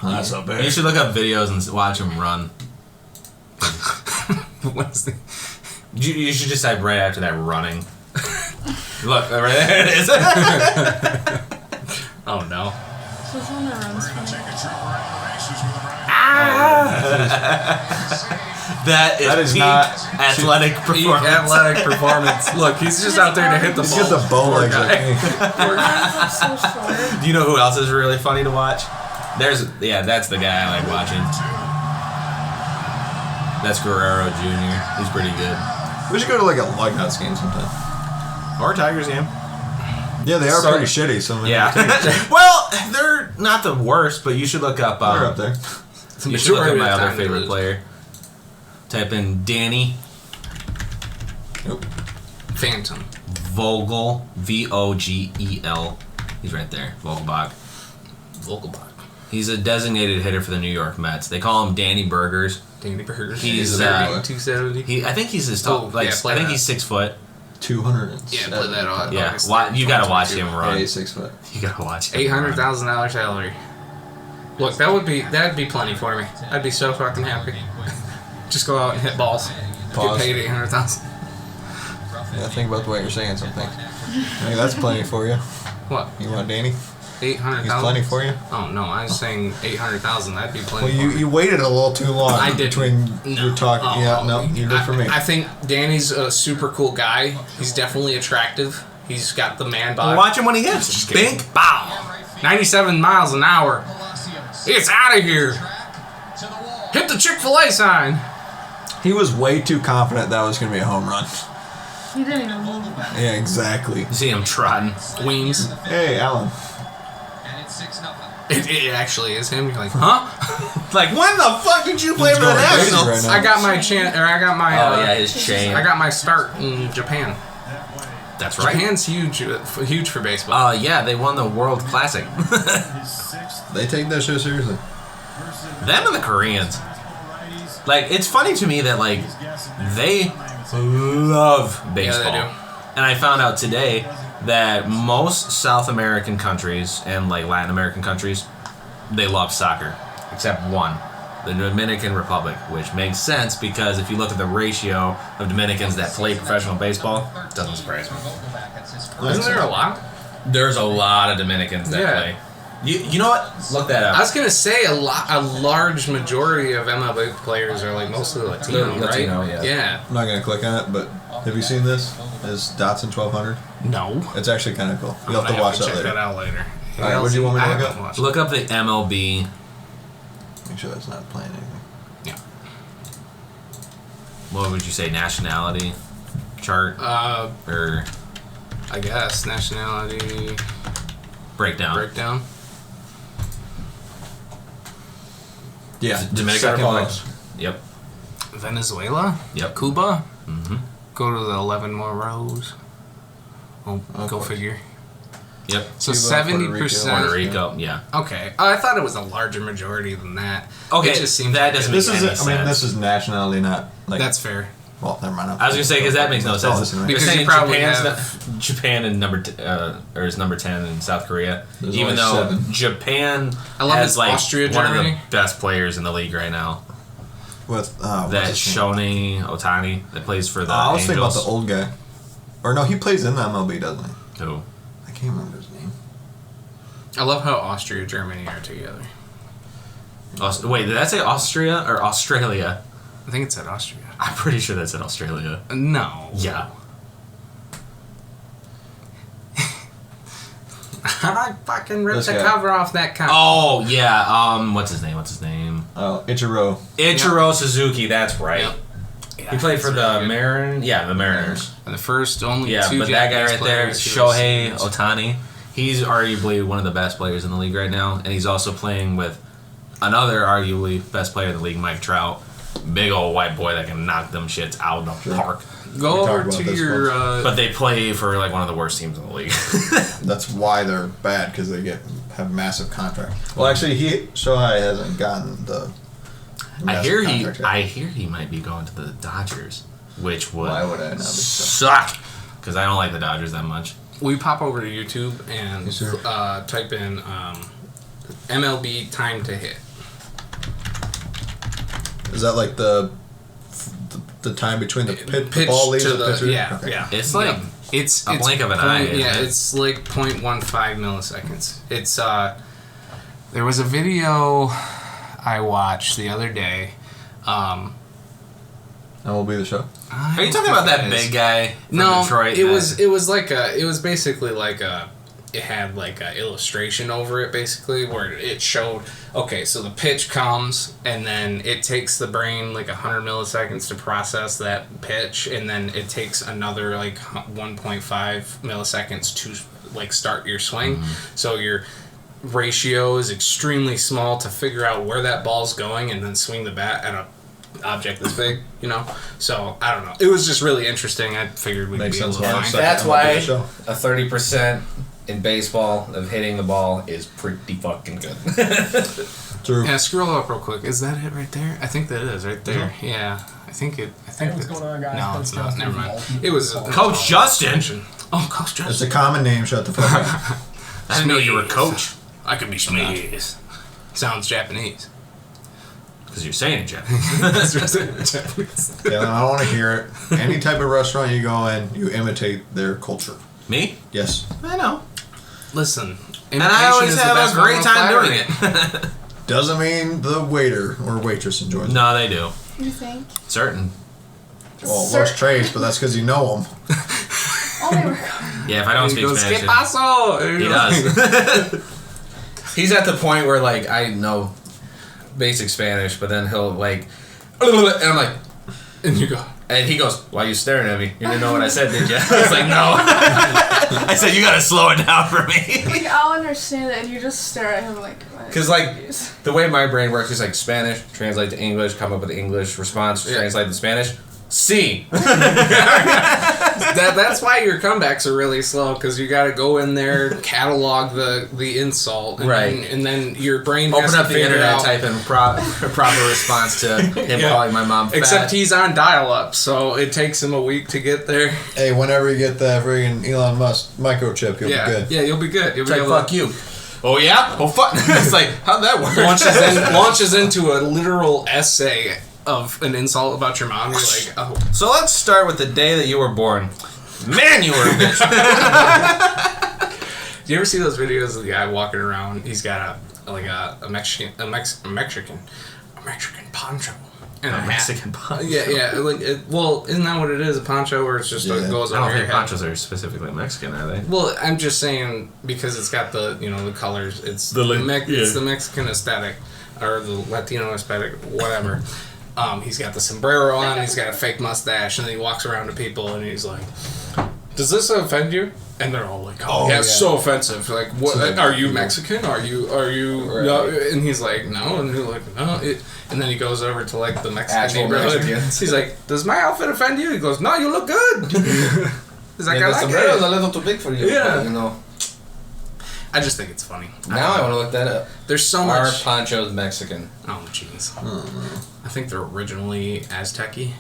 That's not bad. You should look up videos and watch him run. What's the? You should just type right after that running. Look, right there it is. Oh no! So it's on the runs for me. That is peak not athletic performance. Athletic performance. Look, he's just out there to hit the He's ball. got the bow legs guy. like me. My arms are so short. Do you know who else is really funny to watch? That's the guy I like watching. That's Guerrero Jr. He's pretty good. We should go to like a Lugnuts game sometime. Or Tigers game. Yeah, they are So- pretty shitty. So maybe Yeah. we'll take it. Well, they're not the worst, but you should look up. They're up there. You should look up Majority my of the other time they favorite lose. player. Type in Danny Nope. Phantom. Vogel, Vogel. He's right there, Vogelbach. Vogelbach. He's a designated hitter for the New York Mets. They call him Danny Burgers. Danny Burgers. He's, 270. I think he's his top. Oh, yeah, play I think that. he's 6 foot. 200. Yeah, play that on. Yeah, August you gotta watch 2022. him run. Hey, 6 foot. You gotta watch him. run. $800,000 salary. Look, that'd be plenty for me. I'd be so fucking happy. Just go out and hit balls. Pause. Get paid $800,000. Yeah, think about the way you're saying something. Hey, that's plenty for you. What? You want Danny? 800,000. He's plenty for you. Oh no, I was saying 800,000. That'd be plenty. Well, for me. you waited a little too long. I did. Between you talking. Oh, Yeah, no, you did for me. I think Danny's a super cool guy. He's definitely attractive. He's got the man Well, body. watch him when he hits. Bink, bow. 97 miles an hour. It's out of here. Hit the Chick-fil-A sign. He was way too confident that was going to be a home run. He didn't even move. Yeah, exactly. You see him trotting. Wings. Hey, Alan. It actually is him. You're like, huh? Like, when the fuck did you play He's for the going crazy Nationals? right now. I got my I got my. Oh yeah, his chain. I got my start in Japan. That's right. Japan's huge for baseball. Yeah, they won the World Classic. They take that shit seriously. Them and the Koreans. Like, it's funny to me that, like, they love baseball. Yeah, they do. And I found out today that most South American countries and, like, Latin American countries, they love soccer. Except one. The Dominican Republic, which makes sense because if you look at the ratio of Dominicans that play professional baseball, it doesn't surprise me. Isn't there a lot? There's a lot of Dominicans that Yeah. play. You know what? Look that up. I was gonna say a large majority of MLB players are like mostly Latino, They're Latino, right? yeah. Yeah. I'm not going to click on it, but have you seen this? This Datsun 1200? No. It's actually kind of cool. I'm You'll have gonna to watch that check later. that out later. Alright, what do you want me to I look haven't up? watched it. Look up the MLB. Make sure that's not playing anything. Yeah. What would you say? Nationality chart or I guess nationality breakdown? breakdown. Yeah, Dominican second Republic. most. Yep. Venezuela. Yep. Cuba. Mm-hmm. Go to the 11 more rows. Oh, Of go course. figure. Yep. So Cuba, 70%. Puerto Rico. Yeah. Okay. I thought it was a larger majority than that. Okay, It just seems that like doesn't This make is, any I mean, sense. this is nationality, not like. That's fair. Well, never mind. I was gonna say because that makes no Oh, sense. listen, They're Because you saying probably Japan and or is number 10 in South Korea, There's even only though 7. Japan I love has it's like Austria, one of Germany. the best players in the league right now. With That Shoni Otani that plays for the I was thinking about Angels. the old guy. Or no, he plays in the MLB, doesn't he? Who? I can't remember his name. I love how Austria, Germany are together. Wait, did that say Austria or Australia? I think it said Austria. I'm pretty sure that said Australia. No. Yeah. I fucking ripped This the guy. cover off that comic. Oh yeah. What's his name? Oh, Ichiro. Ichiro Suzuki. That's right. Yep. Yeah, He played for that's the really good. Mariners. Yeah, the Mariners. And the first only Yeah, two but that guy Japanese right there, players who Shohei was- Ohtani, he's arguably one of the best players in the league right now, and he's also playing with another arguably best player in the league, Mike Trout. Big old white boy that can knock them shits out of the Sure. park. Go We talked over about to this your. But they play for like one of the worst teams in the league. That's why they're bad, because they have massive contracts. Well, actually, Shohei hasn't gotten the. I hear massive contract yet. he might be going to the Dodgers, which would Why would I not be so? suck because I don't like the Dodgers that much. We pop over to YouTube and Yes, sir. type in MLB time to hit. Is that like the time between the Pitch ball leaves to the the pitcher? yeah Okay. yeah. It's like it's a blink of an eye, isn't Yeah, it? it's like 0.15 milliseconds. It's there was a video I watched the other day. And will be the show. Are you talking about that big guy from No, Detroit? it was basically like it had like a illustration over it basically where it showed okay, so the pitch comes and then it takes the brain like 100 milliseconds to process that pitch, and then it takes another like 1.5 milliseconds to like start your swing. Mm-hmm. So your ratio is extremely small to figure out where that ball's going and then swing the bat at a object this big, you know. So I don't know. It was just really interesting. I figured we'd Makes be able sense to why find. I'm That's I'm why gonna do the show. a 30% in baseball of hitting the ball is pretty fucking good. True. Yeah, scroll up real quick. Is that it right there? I think that is right there. Yeah, I think it. I think Hey, what's that's- going on, guys? No, Coach it's not. Justin Never from mind. Ultimate It was Football. Coach Justin. Oh, Coach It's a Justin. common name. Shut the fuck up. I didn't know you were a coach I could be Smeeze. Sounds Japanese. because you're saying it, Jeff. Japanese. Yeah, I don't want to hear it. Any type of restaurant you go in, you imitate their culture. Me? Yes. I know. Listen, And I always imitation is the have best a great form of time flattering doing it. Doesn't mean the waiter or waitress enjoys it. No, they do. You think? Certain. Well, Los Tres, but that's because you know them. Oh, they were. Yeah, if I don't He speak goes, Spanish, "¿Qué pasó?" he does. He's at the point where like I know basic Spanish, but then he'll like, and I'm like, And you go, and he goes, "Why are you staring at me? You didn't know what I said, did you?" I was like, "No." I said, you gotta slow it down for me. Like, I'll understand it, and you just stare at him like. what? 'Cause, like, Jeez. The way my brain works is like Spanish, translate to English, come up with the English response, Yeah. translate to Spanish. C. that's why your comebacks are really slow, because you got to go in there, catalog the insult, and Right. then your brain Open has up to the figure internet, out. type in proper response to him Yeah. calling my mom fat. Except he's on dial-up, so it takes him a week to get there. Hey, whenever you get that friggin' Elon Musk microchip, you'll yeah, be good. yeah, you'll be good. You'll It's be like, able fuck you. Oh yeah? Oh fuck. It's like, how'd that work? launches into a literal essay of an insult about your mom. You're like, oh, So let's start with the day that you were born. Man, you were a bitch. do you ever see those videos of the guy walking around? He's got a Mexican poncho and a hat. Mexican poncho. Yeah, like well, isn't that what it is? A poncho where it's just Yeah. goes I over don't your think head. ponchos are specifically Mexican, are they? Well, I'm just saying because it's got the the colors. It's yeah. it's the Mexican aesthetic or the Latino aesthetic, whatever. He's got the sombrero on. He's got a fake mustache, and then he walks around to people, and he's like, "Does this offend you?" And they're all like, "Oh, yeah, it's so offensive. Like, what? Are you Mexican? Are you? Right. No?" And he's like, "No." And they're like, "No." And then he goes over to like the Mexican Actual neighborhood. Mexicans. He's like, "Does my outfit offend you?" He goes, "No, you look good." He's like, "I the like sombrero is it." a little too big for you. Yeah. But, you know. I just think it's funny. Now I want to look that up. There's so Are much. ponchos Mexican? Oh, jeez. I think they're originally Aztec-y.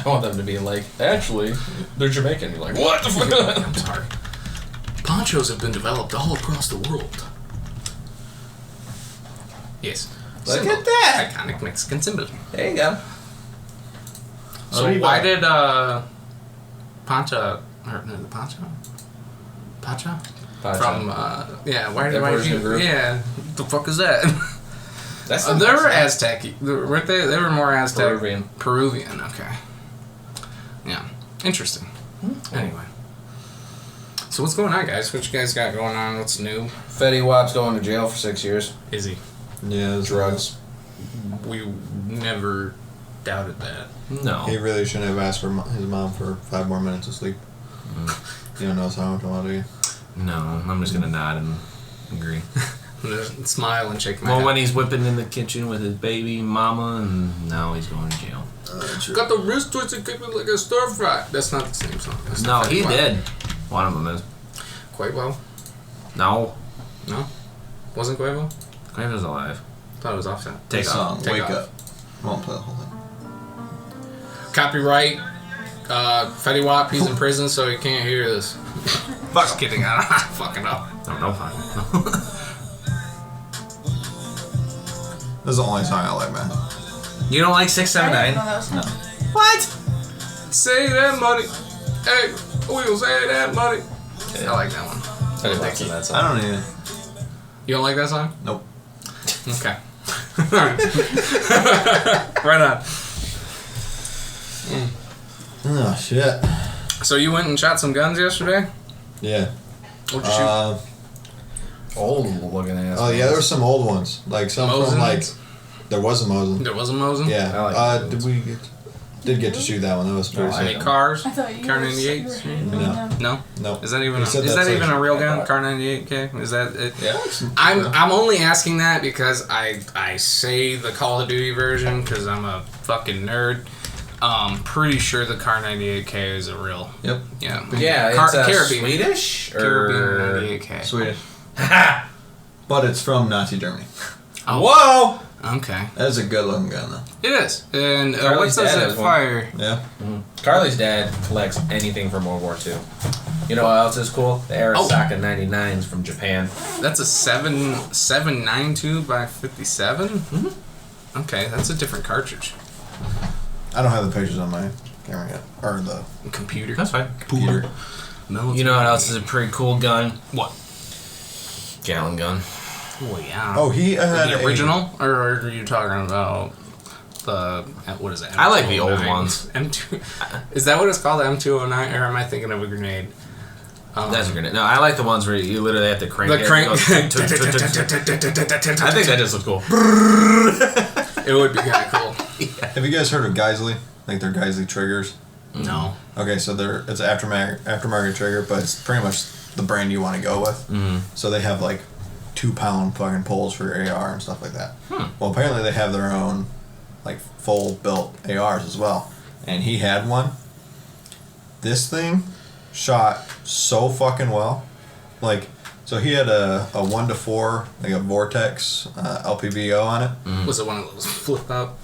I want them to be like, actually, they're Jamaican. You're like, what the fuck? I'm sorry. Ponchos have been developed all across the world. Yes. Look Symbol. at that. Iconic Mexican symbol. There you go. So Arriba. why did Pancha or no, the Pancha? Pacha? From why did Emperor's New you Groove? the fuck is that? That's They were Aztec, weren't they? They were more Aztec. Peruvian. Peruvian, okay. Yeah. Interesting. Anyway. So what's going on, guys? What you guys got going on? What's new? Fetty Wap's going to jail for 6 years. Is he? Yeah, Drugs. We never doubted that. No. He really shouldn't have asked for his mom for 5 more minutes of sleep. You don't know how much I want to do. No, I'm just gonna nod and agree. Just smile and shake my Well, head. when he's whipping in the kitchen with his baby mama, and now he's going to jail. Got the wrist twisted, kicked me like a stir fry. That's not the same song. That's No, not he Fetty Wap. did. One of them is. Quavo? No. No? Wasn't Quavo? Quavo's alive. Thought it was Offset. Take This off. song, Take Wake off. Up. Won't play the whole thing. Copyright. Fetty Wap, he's in prison, so he can't hear this. Just kidding. I'm fucking up. No, don't find This is the only song I like, man. You don't like I didn't 679? know that was him. What? Say that money. Hey, we'll say that money. I like that one. Fetty Wap's in that I song. don't even. You don't like that song? Nope. Okay. Alright. Right on. Oh, shit. So you went and shot some guns yesterday? Yeah. What'd you shoot? Old looking ass. Oh, yeah, there were some old ones. Like, some Mosin? from, like... There was a Mosin. There was a Mosin? Yeah. I like did we get to shoot that one? That was pretty Any sick. cars? I thought you Car were 98s? No. No? No. Is that even He a, said is that's that even like- a real I gun? thought- Car 98K? Is that it? Yeah. I'm only asking that because I say the Call of Duty version because I'm a fucking nerd. Pretty sure the Car 98K is a real. Yep. Yeah. Yeah, Car, it's Caribbean. Swedish Caribbean or 98K. Swedish. But it's from Nazi Germany. Oh, Whoa! okay. That is a good looking gun, though. It is. And what Charlie's does dad it has one. fire? Yeah. Carly's dad collects anything from World War II. You know what else is cool? The Arisaka 99s from Japan. That's a 792 by 57? Mm-hmm. Okay, that's a different cartridge. I don't have the pictures on my camera yet. Or the Computer. That's fine. computer. Military. You know what else is a pretty cool gun? What? Gallon gun. Oh, yeah. Oh, he had the original? Or are you talking about the, what is it? I like the old M209? ones. M2. Is that what it's called, the M209? Or am I thinking of a grenade? That's a grenade. No, I like the ones where you literally have to crank The it. crank. I think that just looks cool. It would be kind of cool. Have you guys heard of Geisley? Like their Geisley triggers? No. Okay, so it's an aftermarket trigger, but it's pretty much the brand you want to go with. Mm-hmm. So they have like 2-pound fucking poles for your AR and stuff like that. Well, apparently they have their own like full built ARs as well. And he had one. This thing shot so fucking well. Like, so he had a 1-4, like a Vortex LPVO on it. Was it one of those flip up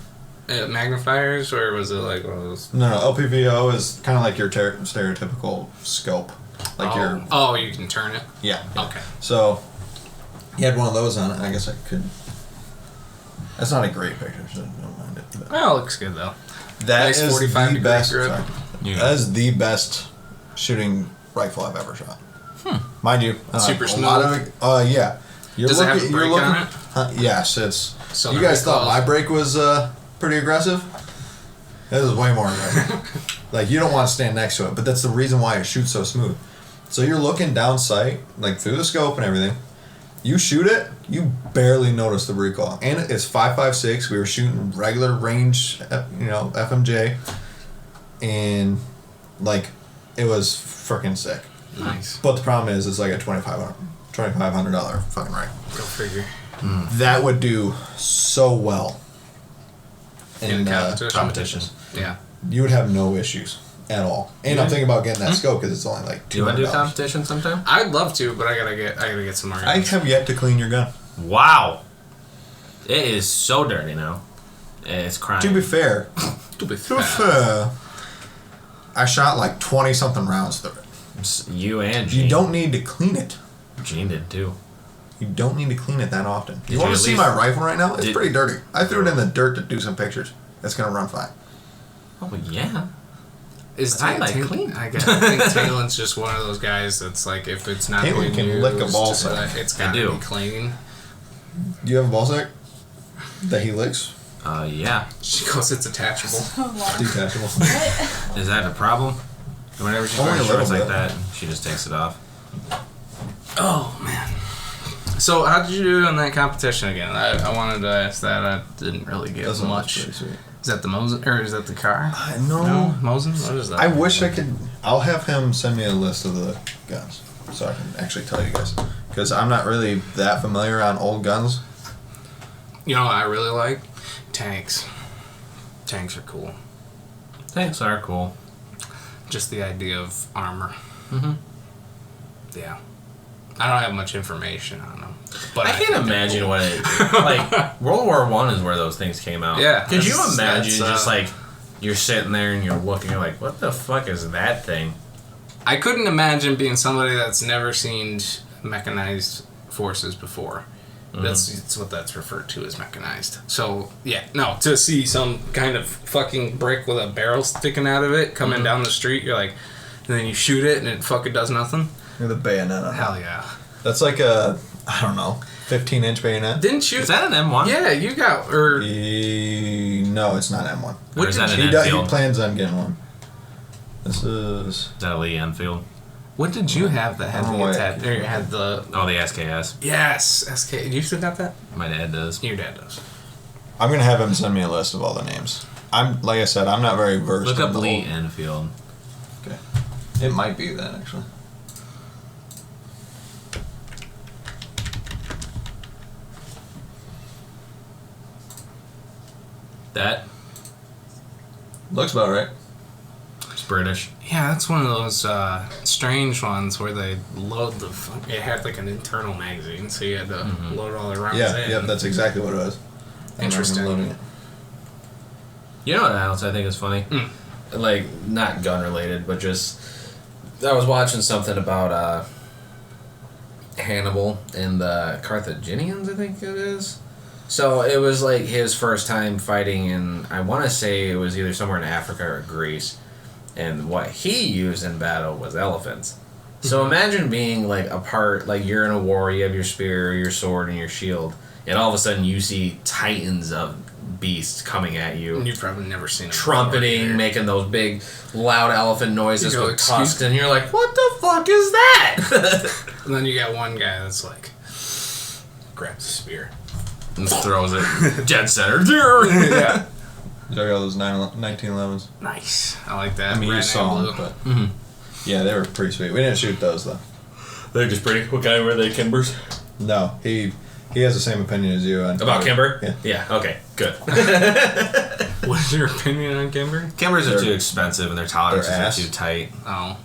magnifiers, or was it like one of those? No, LPVO is kind of like your stereotypical scope. Like your Oh, you can turn it. yeah. Okay. So he had one of those on it. I guess I could. That's not a great picture, so don't mind it. But Well, it looks good though. that Nice is 45 the degree best. grip. Sorry. Yeah. That is the best shooting rifle I've ever shot. Mind you, Super a lot smooth? of it. Yeah. Does it have a brake on it? Yes, it's. So you they're guys thought close. my brake was pretty aggressive. This is way more aggressive. Like you don't want to stand next to it, but that's the reason why it shoots so smooth. So you're looking down sight, like through the scope and everything. You shoot it, you barely notice the recoil, and it's 5.56. We were shooting regular range, FMJ, and like it was freaking sick. Nice. But the problem is, it's like a $2,500 fucking rifle. Go figure. That would do so well In Competitions. Yeah. You would have no issues at all. And I'm thinking about getting that scope because it's only like $200. Do you want to do competition sometime? I'd love to, but I gotta get some more. I guns. have yet to clean your gun. Wow. It is so dirty now. It's crying. To be fair, To be fair. I shot like 20 something rounds through it. You and Gene. You don't need to clean it. Gene did too. You don't need to clean it that often. Did You want you to at see least- my rifle right now? It's did- pretty dirty. I threw it in the dirt to do some pictures. It's gonna run fine. Oh yeah. Is I like Taylor clean. I think Taylor's just one of those guys that's like, if it's not Taylor being can used, lick a ball sack. it's I gotta do. be clean. Do you have a ball sack that he licks? Yeah. She goes, it's attachable. So long. Detachable. What? Is that a problem? Whenever she Only wears a little shorts like bit. that, she just takes it off. Oh man. So how did you do in that competition again? I wanted to ask that. I didn't really get much. Is that the Mosin or is that the car? No, Mosin. What is that? I wish I could. I'll have him send me a list of the guns so I can actually tell you guys because I'm not really that familiar on old guns. You know what I really like? Tanks. Tanks are cool. Tanks are cool. Just the idea of armor. Mm-hmm. Yeah. I don't have much information on them. But I can't imagine cool. what it like. World War I is where those things came out. Yeah. Could you imagine just like you're sitting there and you're looking, you're like, what the fuck is that thing? I couldn't imagine being somebody that's never seen mechanized forces before. Mm-hmm. That's what that's referred to as mechanized. So yeah, no, to see some kind of fucking brick with a barrel sticking out of it coming down the street, you're like, and then you shoot it and it fucking does nothing. With a bayonet on it. Hell yeah. That's like a, I don't know, 15-inch bayonet. Didn't you? Is that an M1? Yeah, you got or no, it's not M1. Or is that an He Enfield? plans on getting one. Is that a Lee Enfield? what did you have that had had the Oh, the SKS. yes SK? You still got that? My dad does. Your dad does. I'm gonna have him send me a list of all the names. I'm like I said, I'm not very versed. Look up in the Lee whole- Enfield. Okay, it might be that actually. That Looks about right. it's British. Yeah, that's one of those strange ones where they load the. It had like an internal magazine, so you had to load all the rounds in. Yeah, that's exactly what it was. Interesting. Loading it. You know what else I think is funny? Like, not gun related, but just I was watching something about Hannibal and the Carthaginians, I think it is. So it was like his first time fighting in, I want to say it was either somewhere in Africa or Greece. And what he used in battle was elephants. So imagine being like a part, like you're in a war, you have your spear, your sword, and your shield, and all of a sudden you see titans of beasts coming at you. And you've probably never seen it Trumpeting, before, making those big, loud elephant noises You go, with "Excuse tusks, and you're like, what the fuck is that? And then you got one guy that's like, grabs a spear. And throws it dead center. Yeah. Check out those 1911s. Nice. I like that. I mean, you Red saw and them, blue. but yeah, they were pretty sweet. We didn't shoot those though. They're just pretty. What kind were they, Kimbers? No, he has the same opinion as you on About Kimber? Yeah. Yeah, okay, good. What's your opinion on Kimber? Kimbers are They're- too expensive and their tolerances they're are ass. too tight. Oh.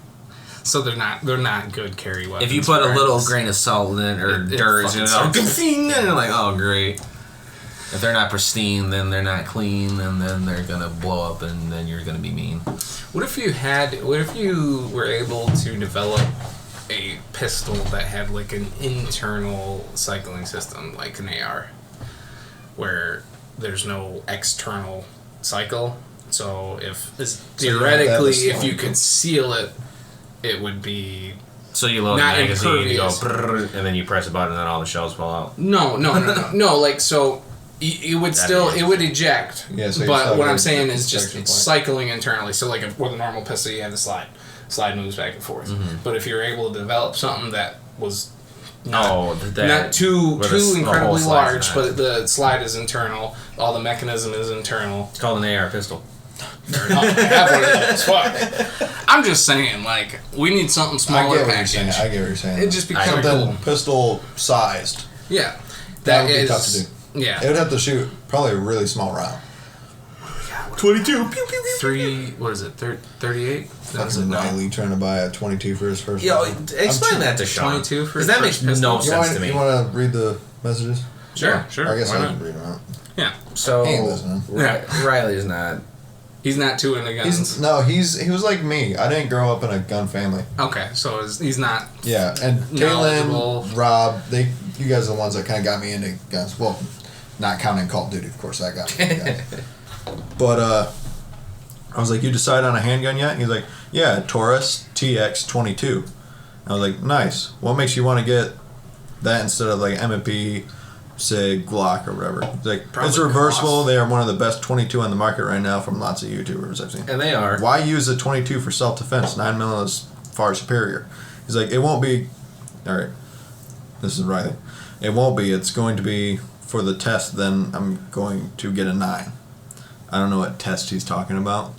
So they're not good carry weapons. If you put a little regardless. grain of salt in it or It dirt, fucking you know, sucks. and you're like, oh great. If they're not pristine, then they're not clean, and then they're gonna blow up, and then you're gonna be mean. What if you were able to develop a pistol that had like an internal cycling system, like an AR, where there's no external cycle? So theoretically, if you could seal it, it would be So you load Not the magazine, you go, impervious. brrr, and then you press a button, and then all the shells fall out. no. Like so, it would it would eject. Yeah, so you but still what have I'm a saying is just protection it's point. cycling internally. So like with a normal pistol, you have the slide moves back and forth. Mm-hmm. But if you're able to develop something that was Not too where the whole incredibly slide's large, not. but the slide is internal. All the mechanism is internal. It's called an AR pistol. Fair enough. I have one of those. Fuck. I'm just saying, like, we need something I smaller get what you're saying. package. I get what you're saying. It'd just be kind of something cool. pistol sized. Yeah. That would be tough to do. Yeah. It would have to shoot probably a really small round. 22. Pew, pew, pew. 3, what is it, 38? Fucking Riley trying to buy a 22 for his first. Yo, one. explain that to Sean. 22 for Because that first makes no pistol? sense to me. You want to read the messages? Sure. I guess Why I not? can read them out. Yeah. So, He ain't listening. Riley's not. He's not too into guns. He was like me. I didn't grow up in a gun family. Okay, so he's not. Yeah, and Knowledgeable. Kaylin, Rob, you guys are the ones that kind of got me into guns. Well, not counting Call of Duty, of course, that got me into guns. But I was like, you decide on a handgun yet? And he's like, yeah, Taurus TX22. I was like, nice. What makes you want to get that instead of like M&P, SIG, Glock, or whatever? He's like, Probably it's reversible. cost. They are one of the best 22 on the market right now from lots of YouTubers I've seen. And they are. Why use a 22 for self-defense? 9mm is far superior. He's like, it won't be. All right, this is Riley. It won't be. It's going to be for the test. Then I'm going to get a 9. I don't know what test he's talking about.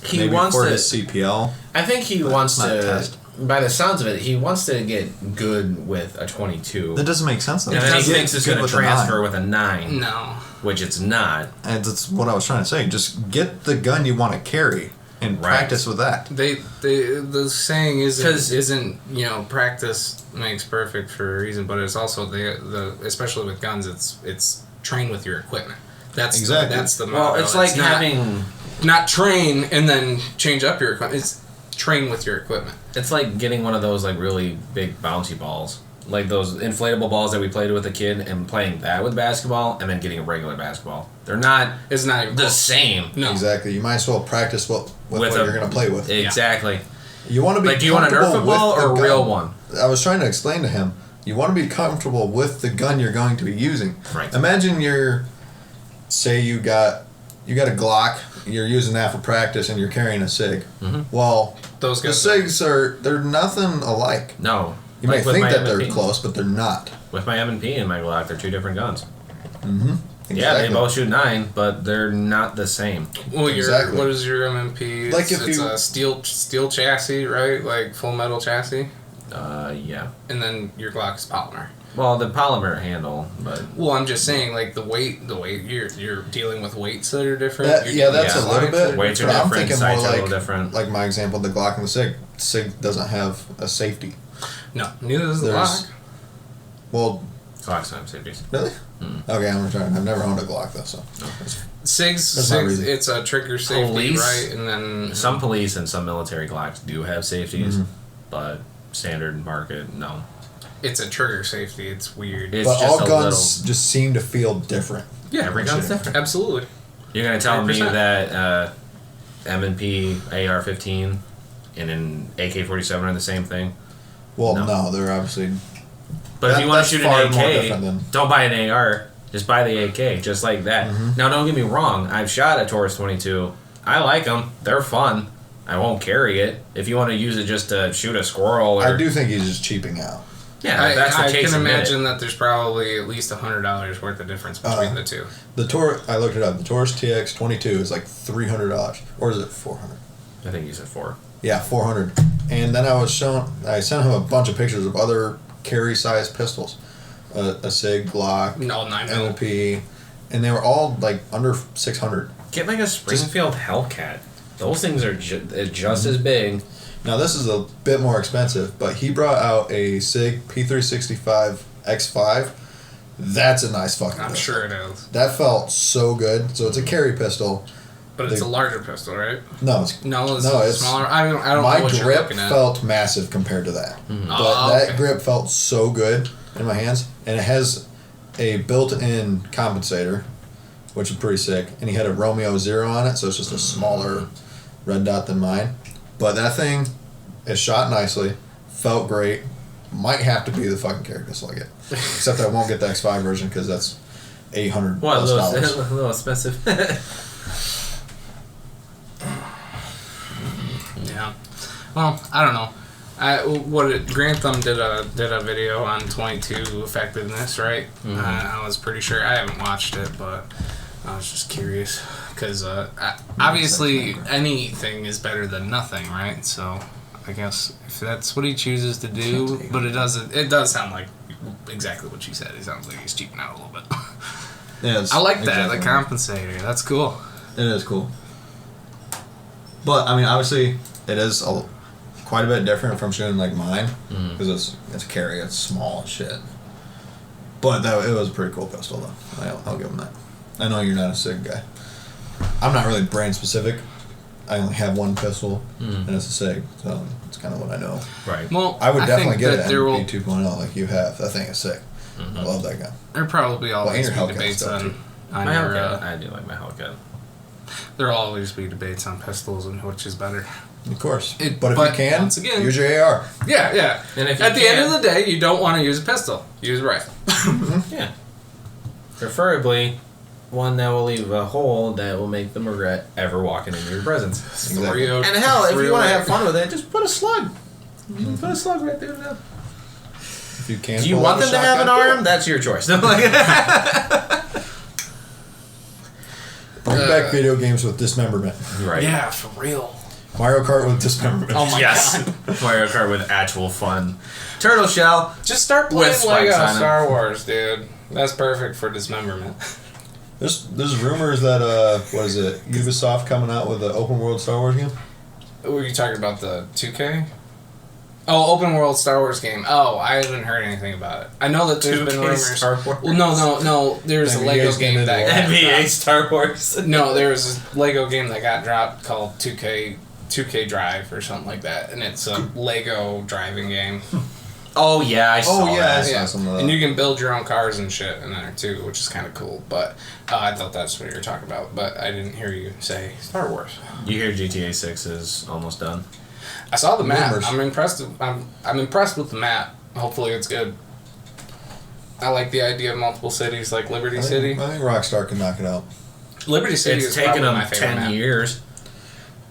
He Maybe wants for to. his CPL. I think he But wants it's not a to. test. By the sounds of it, he wants to get good with a 22. That doesn't make sense though. And then he Get thinks it's good going with to a transfer 9. with a 9, No. which it's not. And that's what I was trying to say. Just get the gun you want to carry and Right. practice with that. The saying 'Cause- isn't practice makes perfect for a reason, but it's also the especially with guns, it's train with your equipment. That's Exactly. That's the Well, motto. it's like not, having. not train and then change up your equipment. It's train with your equipment. It's like getting one of those like really big bouncy balls, like those inflatable balls that we played with a kid, and playing that with basketball, and then getting a regular basketball. They're not It's not even the close. same. No. Exactly. You might as well practice with what a- you're going to play with. Exactly. You want to be Like, do you want a Nerf comfortable football with the or a real gun. one? I was trying to explain to him. You want to be comfortable with the gun you're going to be using. Right. Imagine say you got a Glock. You're using that for practice, and you're carrying a SIG. Mm-hmm. Well, Those the guys SIGs they're nothing alike. No. You Like might with think my that they're M&P. close, but they're not. With my M&P and my Glock, they're two different guns. Mm-hmm. Yeah, they both shoot 9, but they're not the same. Well, Exactly. what is your MMP? Like if it's you- a steel chassis, right? Like full metal chassis, Yeah. and then your Glock is polymer. Well, the polymer handle, but Well, I'm just saying, like the weight. You're dealing with weights that are different. That, You're yeah, dealing that's with a little slides that bit. are weights are but I'm different, thinking sights more are a like, little different. like my example, the Glock and the SIG. SIG doesn't have a safety. No, neither does the There's- Glock. Well, Glock's not safeties. really? Okay, I'm trying. I've never owned a Glock though, so. SIGs, my reason. it's a trigger safety, Police? right? And then Some police and some military Glocks do have safeties, Mm-hmm. but standard market, no. it's a trigger safety. It's weird. It's But just all a guns just seem to feel different. yeah, every gun's different. Absolutely. You're gonna tell me 100%. that M&P AR-15 and an AK-47 are the same thing? Well, No. no, they're obviously. But if That- you want that's to shoot far an more AK, different than- don't buy an AR. Just buy the AK, just like that. Mm-hmm. Now, don't get me wrong. I've shot a Taurus 22. I like them. They're fun. I won't carry it. If you want to use it just to shoot a squirrel, or I do think he's just cheaping out. yeah, if that's the I case. can admit it. imagine that there's probably at least $100 worth of difference between the two. The Taurus, I looked it up. The Taurus TX 22 is like $300, or is it 400? I think you said 4. Yeah, 400. And then I sent him a bunch of pictures of other carry size pistols, a SIG, Glock, No, 9 mil. MLP, and they were all like under 600. Get like a Springfield Hellcat. Those things are just Mm-hmm. as big. Now this is a bit more expensive, but he brought out a SIG P365 X5. That's a nice fucking I'm pistol. sure it is. That felt so good. So it's a carry pistol. But it's They- a larger pistol, right? No, it's No, it's No, it's- smaller. I don't know my what you're grip looking at. felt massive compared to that. But Oh, that okay. grip felt so good in my hands, and it has a built-in compensator, which is pretty sick. And he had a Romeo Zero on it, so it's just a smaller red dot than mine. But that thing is shot nicely, felt great. Might have to be the fucking carry pistol I get, except I won't get the X5 version because that's $800 What, a plus little, dollars. a little expensive. Yeah. Well, I don't know. Grantham did a video on 22 effectiveness, right? Mm-hmm. I was pretty sure. I haven't watched it, but I was just curious because obviously anything is better than nothing, right? So I guess if that's what he chooses to do, but it does sound like exactly what you said. It sounds like he's cheaping out a little bit. Yeah, it's I like that, exactly the right. compensator. That's cool. It is cool. But I mean, obviously, it is quite a bit different from shooting like mine because it's carry, it's small as shit. But it was a pretty cool pistol though. I'll give him that. I know you're not a SIG guy. I'm not really brand specific. I only have one pistol, and it's a SIG, so it's kind of what I know. Right. Well, I would definitely think get that an there will MP 2.0 like you have. That thing is sick. I love that gun. there probably always and your be Hellcat debates stuff, on too. on My your. Hellcat. I do like my Hellcat. There'll always be debates on pistols and which is better. Of course. It- but if but you can, once again- use your AR. Yeah, yeah. And if you At the end can- of the day, you don't want to use a pistol. Use a rifle. Yeah. Preferably one that will leave a hole that will make them regret ever walking into your presence. Exactly. And hell, if you want to have fun with it, just put a slug. Put a slug right through them. If you can. Do you want them to have an arm? That's your choice. Bring back video games with dismemberment. Right. Yeah, for real. Mario Kart with dismemberment. Oh my Yes. god. Mario Kart with actual fun. Turtle Shell. Just start playing With spikes Lego on 'em. Star Wars, dude. That's perfect for dismemberment. There's rumors that what is it? Ubisoft coming out with an open world Star Wars game. Were you talking about the 2K? Oh, open world Star Wars game. Oh, I haven't heard anything about it. I know that there's been 2K rumors. Star Wars. Well, no. There's a NBA Lego 's game getting that into got NBA dropped. Star Wars. No, there was a Lego game that got dropped called 2K Drive or something like that, and it's a Lego driving game. Oh yeah, I saw yeah, that. I saw some of that. And you can build your own cars and shit in there too, which is kind of cool. But I thought that's what you were talking about, but I didn't hear you say Star Wars. You hear GTA 6 is almost done. I saw the map. Rumors. I'm impressed. I'm impressed with the map. Hopefully, it's good. I like the idea of multiple cities, like Liberty City. I think Rockstar can knock it out. Liberty City It's is taken probably them my favorite 10 map. years.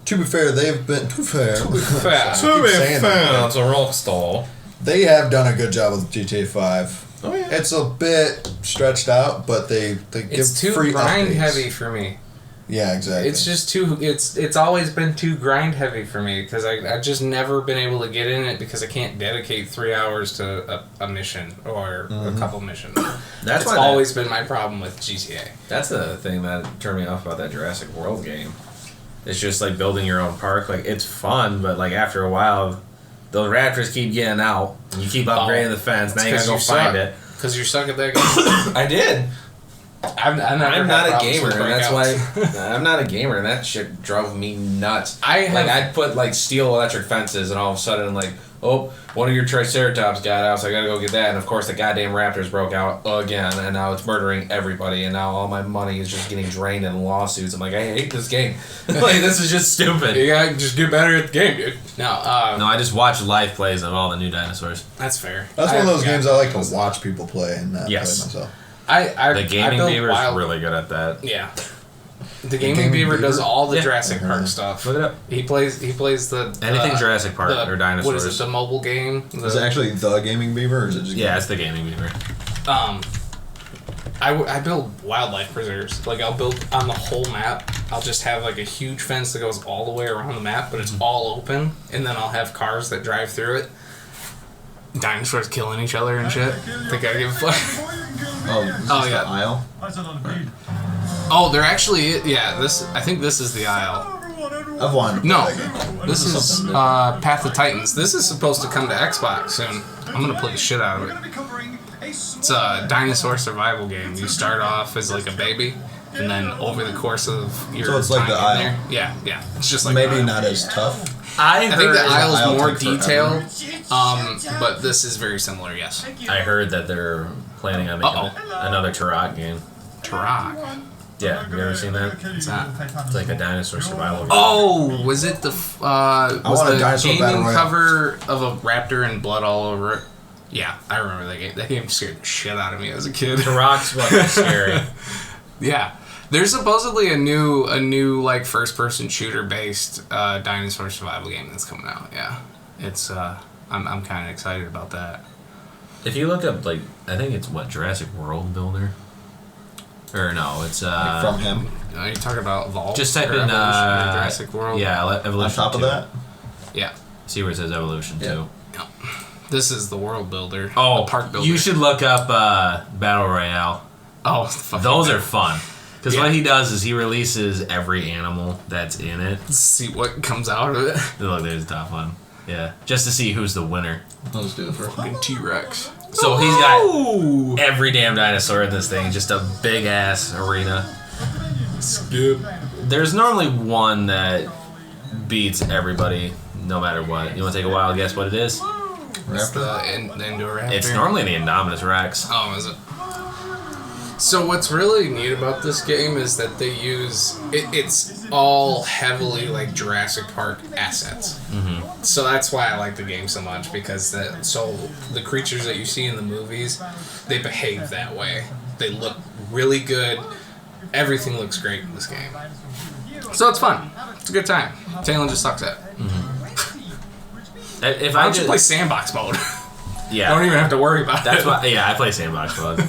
To be fair, they've been fair. I keep saying that. It's a Rockstar. They have done a good job with GTA 5. Oh yeah. It's a bit stretched out, but they give It's too free grind updates. heavy for me. Yeah, exactly. It's just too. It's always been too grind heavy for me because I've just never been able to get in it because I can't dedicate 3 hours to a mission or a couple missions. That's It's why always been my problem with GTA. That's the thing that turned me off about that Jurassic World game. It's just like building your own park. Like it's fun, but like after a while, those raptors keep getting out. And you keep upgrading the fence. Now you gotta go find it. Because you suck at that game. I did. I'm not a gamer, and that's why I'm not a gamer, and that shit drove me nuts. I'd put like steel electric fences, and all of a sudden, like, oh, one of your Triceratops got out, so I gotta go get that, and of course the goddamn raptors broke out again, and now it's murdering everybody, and now all my money is just getting drained in lawsuits. I'm like, I hate this game. Like this is just stupid. You gotta just get better at the game, dude. No, I just watch live plays of all the new dinosaurs. that's fair. That's one of those games I like to watch people play and not Yes. play myself. The Gaming built Beaver is wild- really good at that. Yeah. The Gaming Beaver does all the Yeah. Jurassic Park stuff. Look it up. He plays the Anything Jurassic Park or dinosaurs. What is it? The mobile game. Is it actually the Gaming Beaver, or is it just? Yeah, it's the Gaming Beaver. I build wildlife preserves. Like I'll build on the whole map. I'll just have like a huge fence that goes all the way around the map, but it's all open, and then I'll have cars that drive through it. Dinosaurs killing each other and shit. Think I give a fuck. Oh yeah. Aisle. Oh, they're actually I think this is the aisle. I've wanted to play No, that game. this is Path of Titans. This is supposed to come to Xbox soon. I'm gonna play the shit out of it. It's a dinosaur survival game. You start off as like a baby, and then over the course of your So it's like time the in aisle. there, yeah, it's just like Maybe the aisle. not as tough. I think the aisle aisle is more take detailed, but this is very similar. Yes, I heard that they're planning on making another Turok game. Turok. Yeah, have you ever seen that? What's that? It's like a dinosaur survival game. Oh, was it the was want a the dinosaur battle gaming royale. cover of a raptor and blood all over it? Yeah, I remember that game. That game scared the shit out of me as a kid. Turok's fucking scary. Yeah. There's supposedly a new like first person shooter based dinosaur survival game that's coming out. Yeah. It's I'm kind of excited about that. If you look up, like, I think it's Jurassic World Builder? Or no, it's From him. Are you talking about Evolve? just type or in Evolution or Jurassic World? Yeah, Evolution. On top of 2. that. Yeah. See where it says Evolution 2. Yeah. This is the world builder. Oh, the park builder. you should look up Battle Royale. Oh, fucking Those are fun. Because Yeah. what he does is he releases every animal that's in it. see what comes out of it. Look, there's the top one. Yeah, just to see who's the winner. Let's do it first. Fucking T-Rex. So he's got every damn dinosaur in this thing, just a big ass arena. Skip. There's normally one that beats everybody, no matter what. You want to take a wild guess what it is? It's the indoor raptor. It's normally the Indominus Rex. Oh, is it? So what's really neat about this game is that they use it's all heavily like Jurassic Park assets. Mm-hmm. So that's why I like the game so much because the creatures that you see in the movies, they behave that way. They look really good. Everything looks great in this game. So it's fun. It's a good time. Talon just sucks at it. If Why I don't you did, play sandbox mode? yeah, Don't even have to worry about that's it. why. Yeah, I play sandbox mode.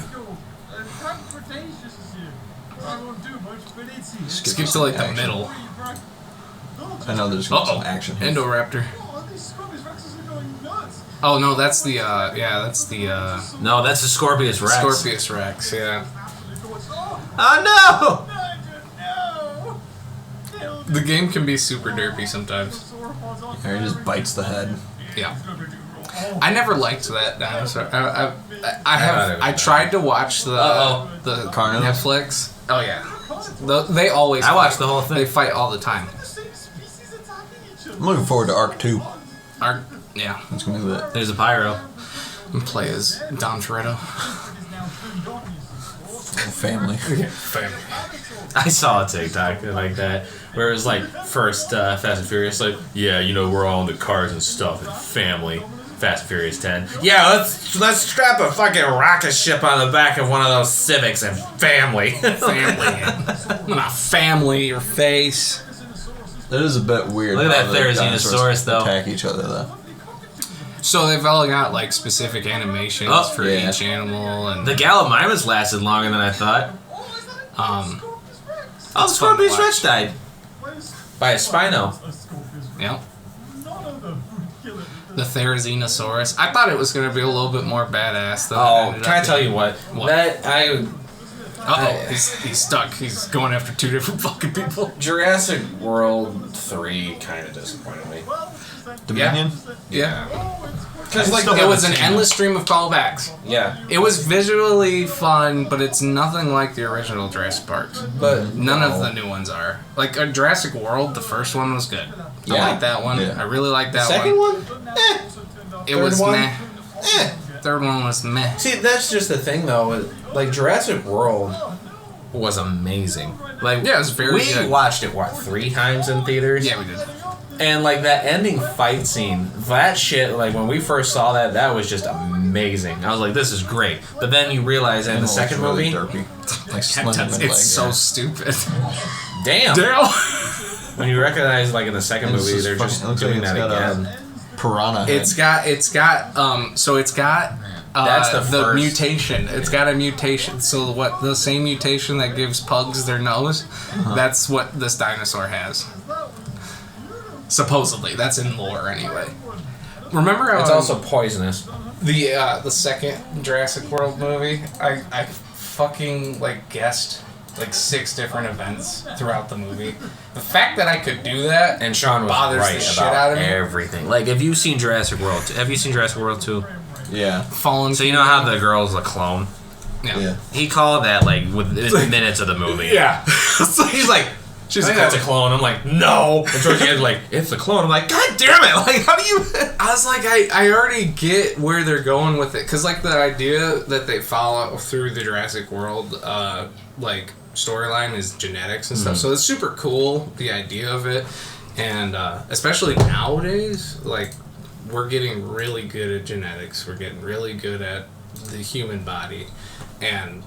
Skip to like the middle. I know there's gonna be some action here. Endoraptor. Oh no, that's the that's the No, that's the Scorpius Rex. Scorpius Rex. Yeah. Oh The game can be super derpy sometimes. He just bites the head. Yeah. I never liked that dinosaur. I tried to watch the Carnos? Netflix. Oh yeah. They always. I watched the whole thing. They fight all the time. I'm looking forward to Arc 2. Yeah. That's gonna be lit. no! There's a pyro. And play as Dom Toretto. Family. Family. I saw a TikTok like that where it was like first Fast and Furious, like, yeah, you know, we're all into cars and stuff and family. Fast and Furious 10. Yeah, let's strap a fucking rocket ship on the back of one of those Civics and family. Family. I'm gonna family your face. That is a bit weird. Look at how that the Therizinosaurus, dinosaurs though. Attack each other though. So they've all got like specific animations for yeah. each animal, and The Gallimimus lasted longer than I thought. um, Oh, the fun to Scorpius watch. Rex died. By a Spino. yeah. The Therizinosaurus. I thought it was gonna be a little bit more badass. Than it Oh, ended can I up tell being. you what? What? That He's stuck. He's going after two different fucking people. Jurassic World 3 kind of disappointed me. Dominion? Yeah. Because like It was an endless stream of callbacks. yeah, It was visually fun, but it's nothing like the original Jurassic Parks. but None of the new ones are. Like Jurassic World, the first one was good. I Yeah. like that one. Yeah. I really like that second one. one, It Third was one? meh. eh. Third one was meh. See, that's just the thing though. Like Jurassic World was amazing. Like Yeah, it was very we good. watched it 3 times in theaters. Yeah, we did. And like that ending fight scene, that shit, like when we first saw that, that was just amazing. I was like, this is great. But then you realize in the second really movie, derpy. Like Slenderman It's so leg, stupid. damn. Dale. When you recognize like in the second It's movie, just they're just fucking- it looks doing like that it's got again. yeah. Piranha head. It's got That's the first. mutation. It's got a mutation. So what the same mutation that gives pugs their nose, that's what this dinosaur has. Supposedly, that's in lore anyway. Remember It's also poisonous. the second Jurassic World movie? I fucking like guessed like 6 different events throughout the movie. The fact that I could do that And Sean was bothers right the shit about out of me. Everything. Like, have you seen Jurassic World? Have you seen Jurassic World 2? Yeah. Fallen. So you know how the girl's a clone? Yeah. He called that like within minutes of the movie. Yeah. He's like, She's I think that's a clone. I'm like, no. And towards the end, like, it's a clone. I'm like, God damn it! Like, how do you? I was like, I already get where they're going with it, because like the idea that they follow through the Jurassic World like storyline is genetics and stuff, so it's super cool, the idea of it, and especially nowadays, like we're getting really good at genetics, we're getting really good at the human body, and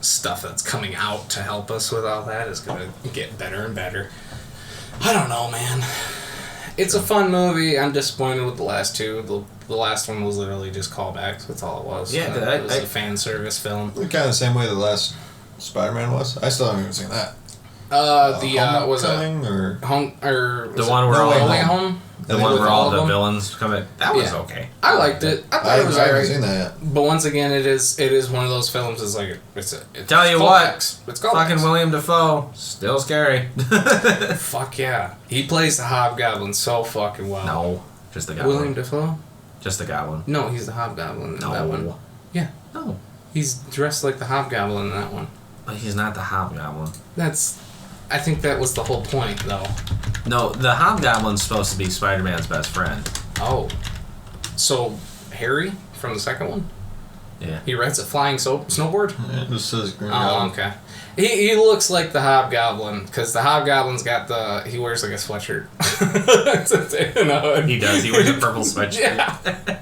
stuff that's coming out to help us with all that is gonna get better and better. I don't know, man. It's a fun movie. I'm disappointed with the last 2. The last one was literally just callbacks. That's all it was. Yeah, it was a fan service film. Kind of the same way the last Spider-Man was. I still haven't even seen that. Was it Homecoming or Home or The one where all No the- Way Home? The one where all of the them? villains come in. That was Yeah. okay. I liked it. I thought I it was haven't alright. seen that yet. But once again, it is one of those films. It's like it's Tell you callbacks. what, It's callbacks. Fucking William Dafoe, still scary. Fuck yeah, he plays the Hobgoblin so fucking well. No, just the Goblin. William Dafoe? Just the Goblin. No, he's the Hobgoblin in No. that one. Yeah, No, he's dressed like the Hobgoblin in that one. but he's not the Hobgoblin. I think that was the whole point, though. No, the Hobgoblin's supposed to be Spider-Man's best friend. Oh, so Harry from the second one? Yeah. He rides a flying snowboard? Yeah, it just says Green Oh, Goblin. okay. He looks like the Hobgoblin, because the Hobgoblin's got he wears like a sweatshirt. You know, He does. He wears a purple sweatshirt. Yeah.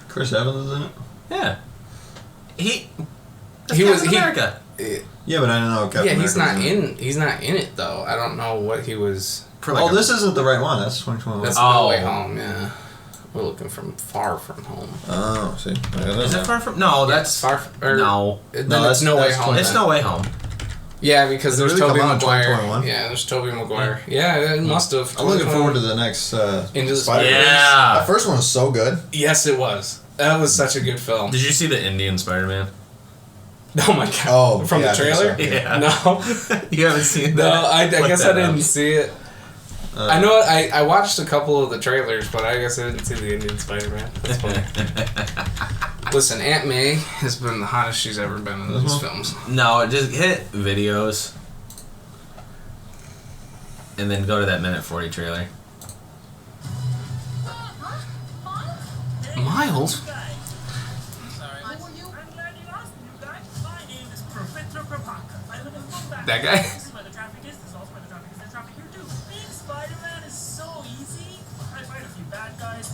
Chris Evans is in it. Yeah. He He was America. Yeah, but I don't know. Captain Yeah, he's not America's it. he's not in it though. I don't know what he was. For like Oh, this isn't the right one. That's 2021. That's Oh. No Way Home, yeah. We're looking from Far From Home. Oh, see. Is it Far From? No, that's Far. no. Then No, it's No Way that's Home. It's No Way Home. Yeah, because Did it there's really Tobey come out in Maguire. 2021? Yeah, there's Tobey Maguire. Yeah, it must have. I'm looking forward to the next Into the Spider-Man. Yeah. That first one was so good. Yes, it was. That was such a good film. Did you see the Indian Spider-Man? Oh my god. Oh, From yeah, the I think trailer? so. Yeah. No. You haven't seen No, that? I Look guess that I didn't up. see it. I know I watched a couple of the trailers, but I guess I didn't see the Indian Spider-Man. That's funny. Listen, Aunt May has been the hottest she's ever been in these films. No, just hit videos. And then go to that minute 40 trailer. Miles? That guy? This is where the traffic is. This is also where the traffic is. There's traffic here too. Being Spider-Man is so easy. I fight a few bad guys.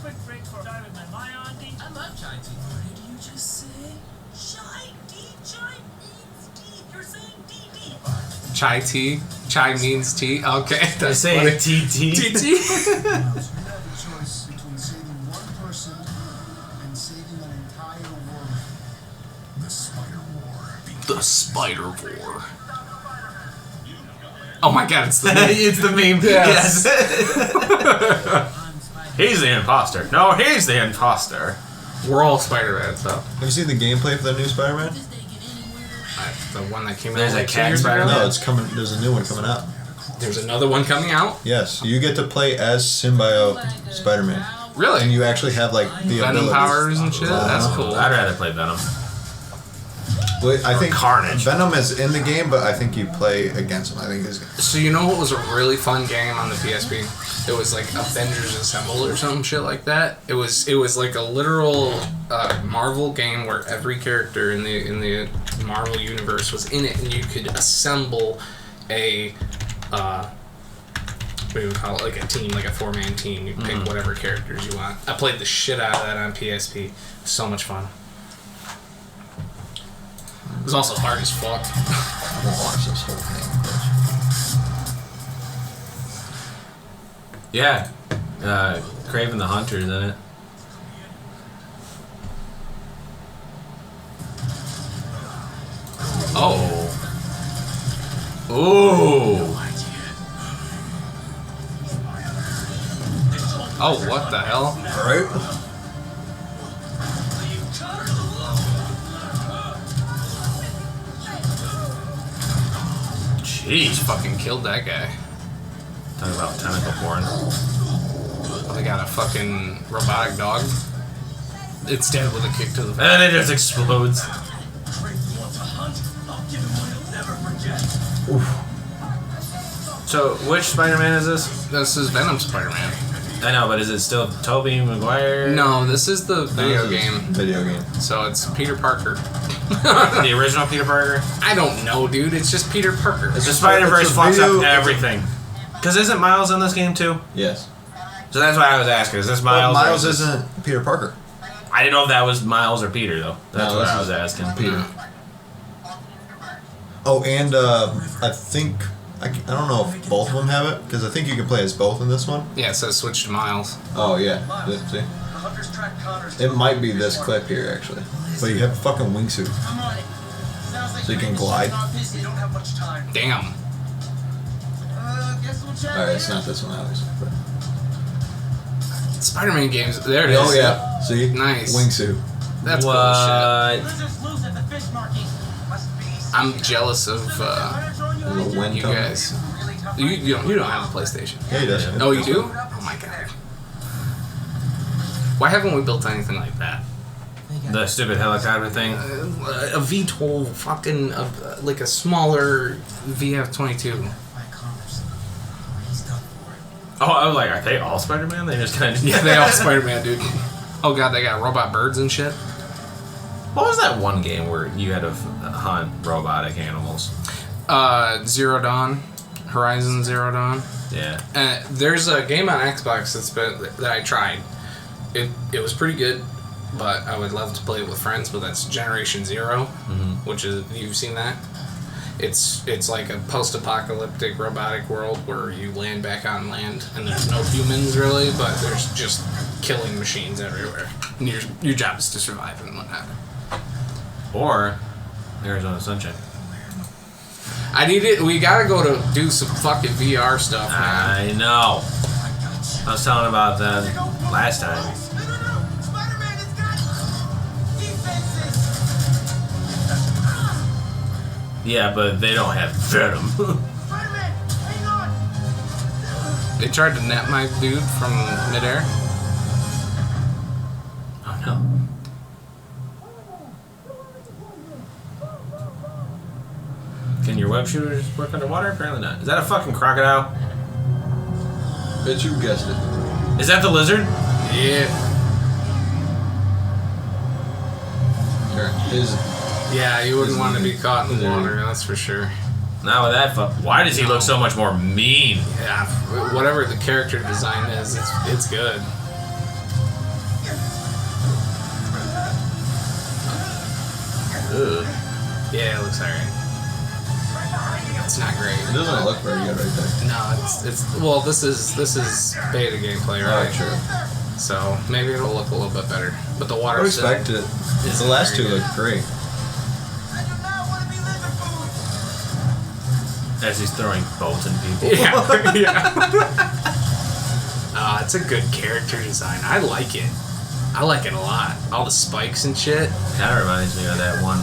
Quick break for a dive with my auntie. I love chai tea. What did you just say? Chai tea. Chai means tea. You're saying DD. Chai tea? Chai means tea? Okay, I that's say funny. TT. TT? You have a choice between saving one person and saving an entire world. The Spider War. The Spider War. Oh my god, it's the It's the meme. Yes. He's the imposter. No, he's the imposter. We're all Spider-Man, so. Have you seen the gameplay for the new Spider-Man? The one that came out There's a like 2 cat years ago? Spider-Man? No, it's coming. There's a new one coming out. There's another one coming out? Yes, you get to play as symbiote Spider-Man, and Really? you actually have like the Venom abilities. powers and shit? That's cool. I'd rather play Venom. But I think Carnage. Venom is in the game, but I think you play against him. I think he's. So you know what was a really fun game on the PSP? It was like Avengers Assemble or some shit like that. It was like a literal Marvel game where every character in the Marvel universe was in it, and you could assemble a what do you call it? Like a team, like a 4-man team. You pick whatever characters you want. I played the shit out of that on PSP. So much fun. It was also hard as fuck. I won't watch this whole thing. Yeah. Kraven the Hunter's in it. Oh. Ooh. Oh, what the hell? All right. Jeez. Fucking killed that guy. Talking about tentacle porn. Oh, they got a fucking robotic dog. It's dead with a kick to the And then it just explodes. So, which Spider-Man is this? This is Venom Spider-Man. I know, but is it still Tobey Maguire? No, this is the video This is game. Video game. So it's Peter Parker. The original Peter Parker? I don't know, dude. It's just Peter Parker. The Spider-Verse it's a fucks video- up everything. Because isn't Miles in this game too? Yes. So that's why I was asking. Is this But Miles? Miles or is this- isn't Peter Parker. I didn't know if that was Miles or Peter though. That's No, what this I is was asking. Peter. Oh, and I think I don't know if both of them have it because I think you can play as both in this one. Yeah, it says switch to Miles. Oh yeah. See, it might be this clip here actually, but you have a fucking wingsuit, so you can glide. Damn. All right, it's not this one obviously. But. Spider-Man games. There it is. Oh yeah. See. Nice. Wingsuit. That's bullshit. What? I'm jealous of Little wind you tunnel. guys. You don't have a PlayStation. Yeah, he does. Oh, you do? Oh my god. Why haven't we built anything like that? The stupid helicopter thing. A VTOL, fucking like a smaller VF-22. Oh, I was like, are they all Spider-Man? They just kind of Yeah, they all Spider-Man, dude. Oh god, they got robot birds and shit. What was that one game where you had to hunt robotic animals? Zero Dawn, Horizon Zero Dawn. Yeah. There's a game on Xbox that I tried. It was pretty good, but I would love to play it with friends. But that's Generation Zero, which is, you've seen that. it's like a post-apocalyptic robotic world where you land back on land and there's no humans really, but there's just killing machines everywhere. And your job is to survive and whatnot. Or Arizona Sunshine. I need it. We gotta go to do some fucking VR stuff, man. I know. I was telling about that last time. Spider-Man has got defenses. Yeah, but they don't have Venom. Spider-Man, hang on. They tried to net my dude from midair. Oh no. Can your web shooters work underwater? Apparently not. Is that a fucking crocodile? Bet you guessed it. Is that the lizard? Yeah. Yeah, you wouldn't want to be caught in the water, that's for sure. Not with that fuck. Why does he look so much more mean? Yeah, whatever the character design is, it's good. Ugh. Yeah, it looks alright. It's not great. It doesn't look very good right there. No, it's well. This is beta gameplay, right? Oh, true. So maybe it'll look a little bit better. But the I water. respect it. The last two look great. I do not want to be liver food. As he's throwing bolts in people. Yeah. It's a good character design. I like it. I like it a lot. All the spikes and shit. Kind of reminds me of that one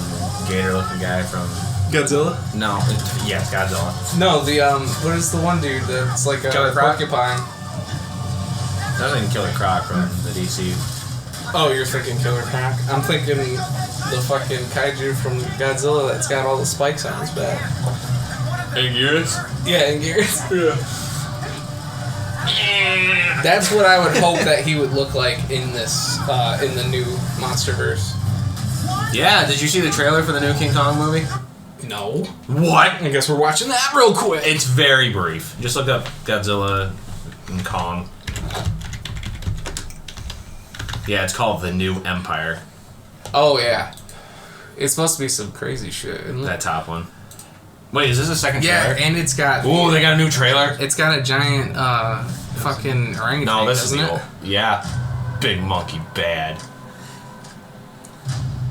gator-looking guy from Godzilla? No, yes, Godzilla. No, the what is the one dude that's like a Killer Croc? porcupine? That was Killer Croc from the DC. Oh, you're thinking Killer Croc? I'm thinking the fucking kaiju from Godzilla that's got all the spikes on his back. And yours? Yeah, and gears. Yeah. That's what I would hope that he would look like in this, in the new MonsterVerse. Yeah, did you see the trailer for the new King Kong movie? No. What? I guess we're watching that real quick. It's very brief. Just look up Godzilla and Kong. Yeah, it's called The New Empire. Oh, yeah. It's supposed to be some crazy shit, isn't it? That top one. Wait, is this a second Yeah, trailer? and it's got... Ooh, they got a new trailer? It's got a giant, fucking orangutan, No, this is doesn't the it? old. Yeah. Big monkey bad.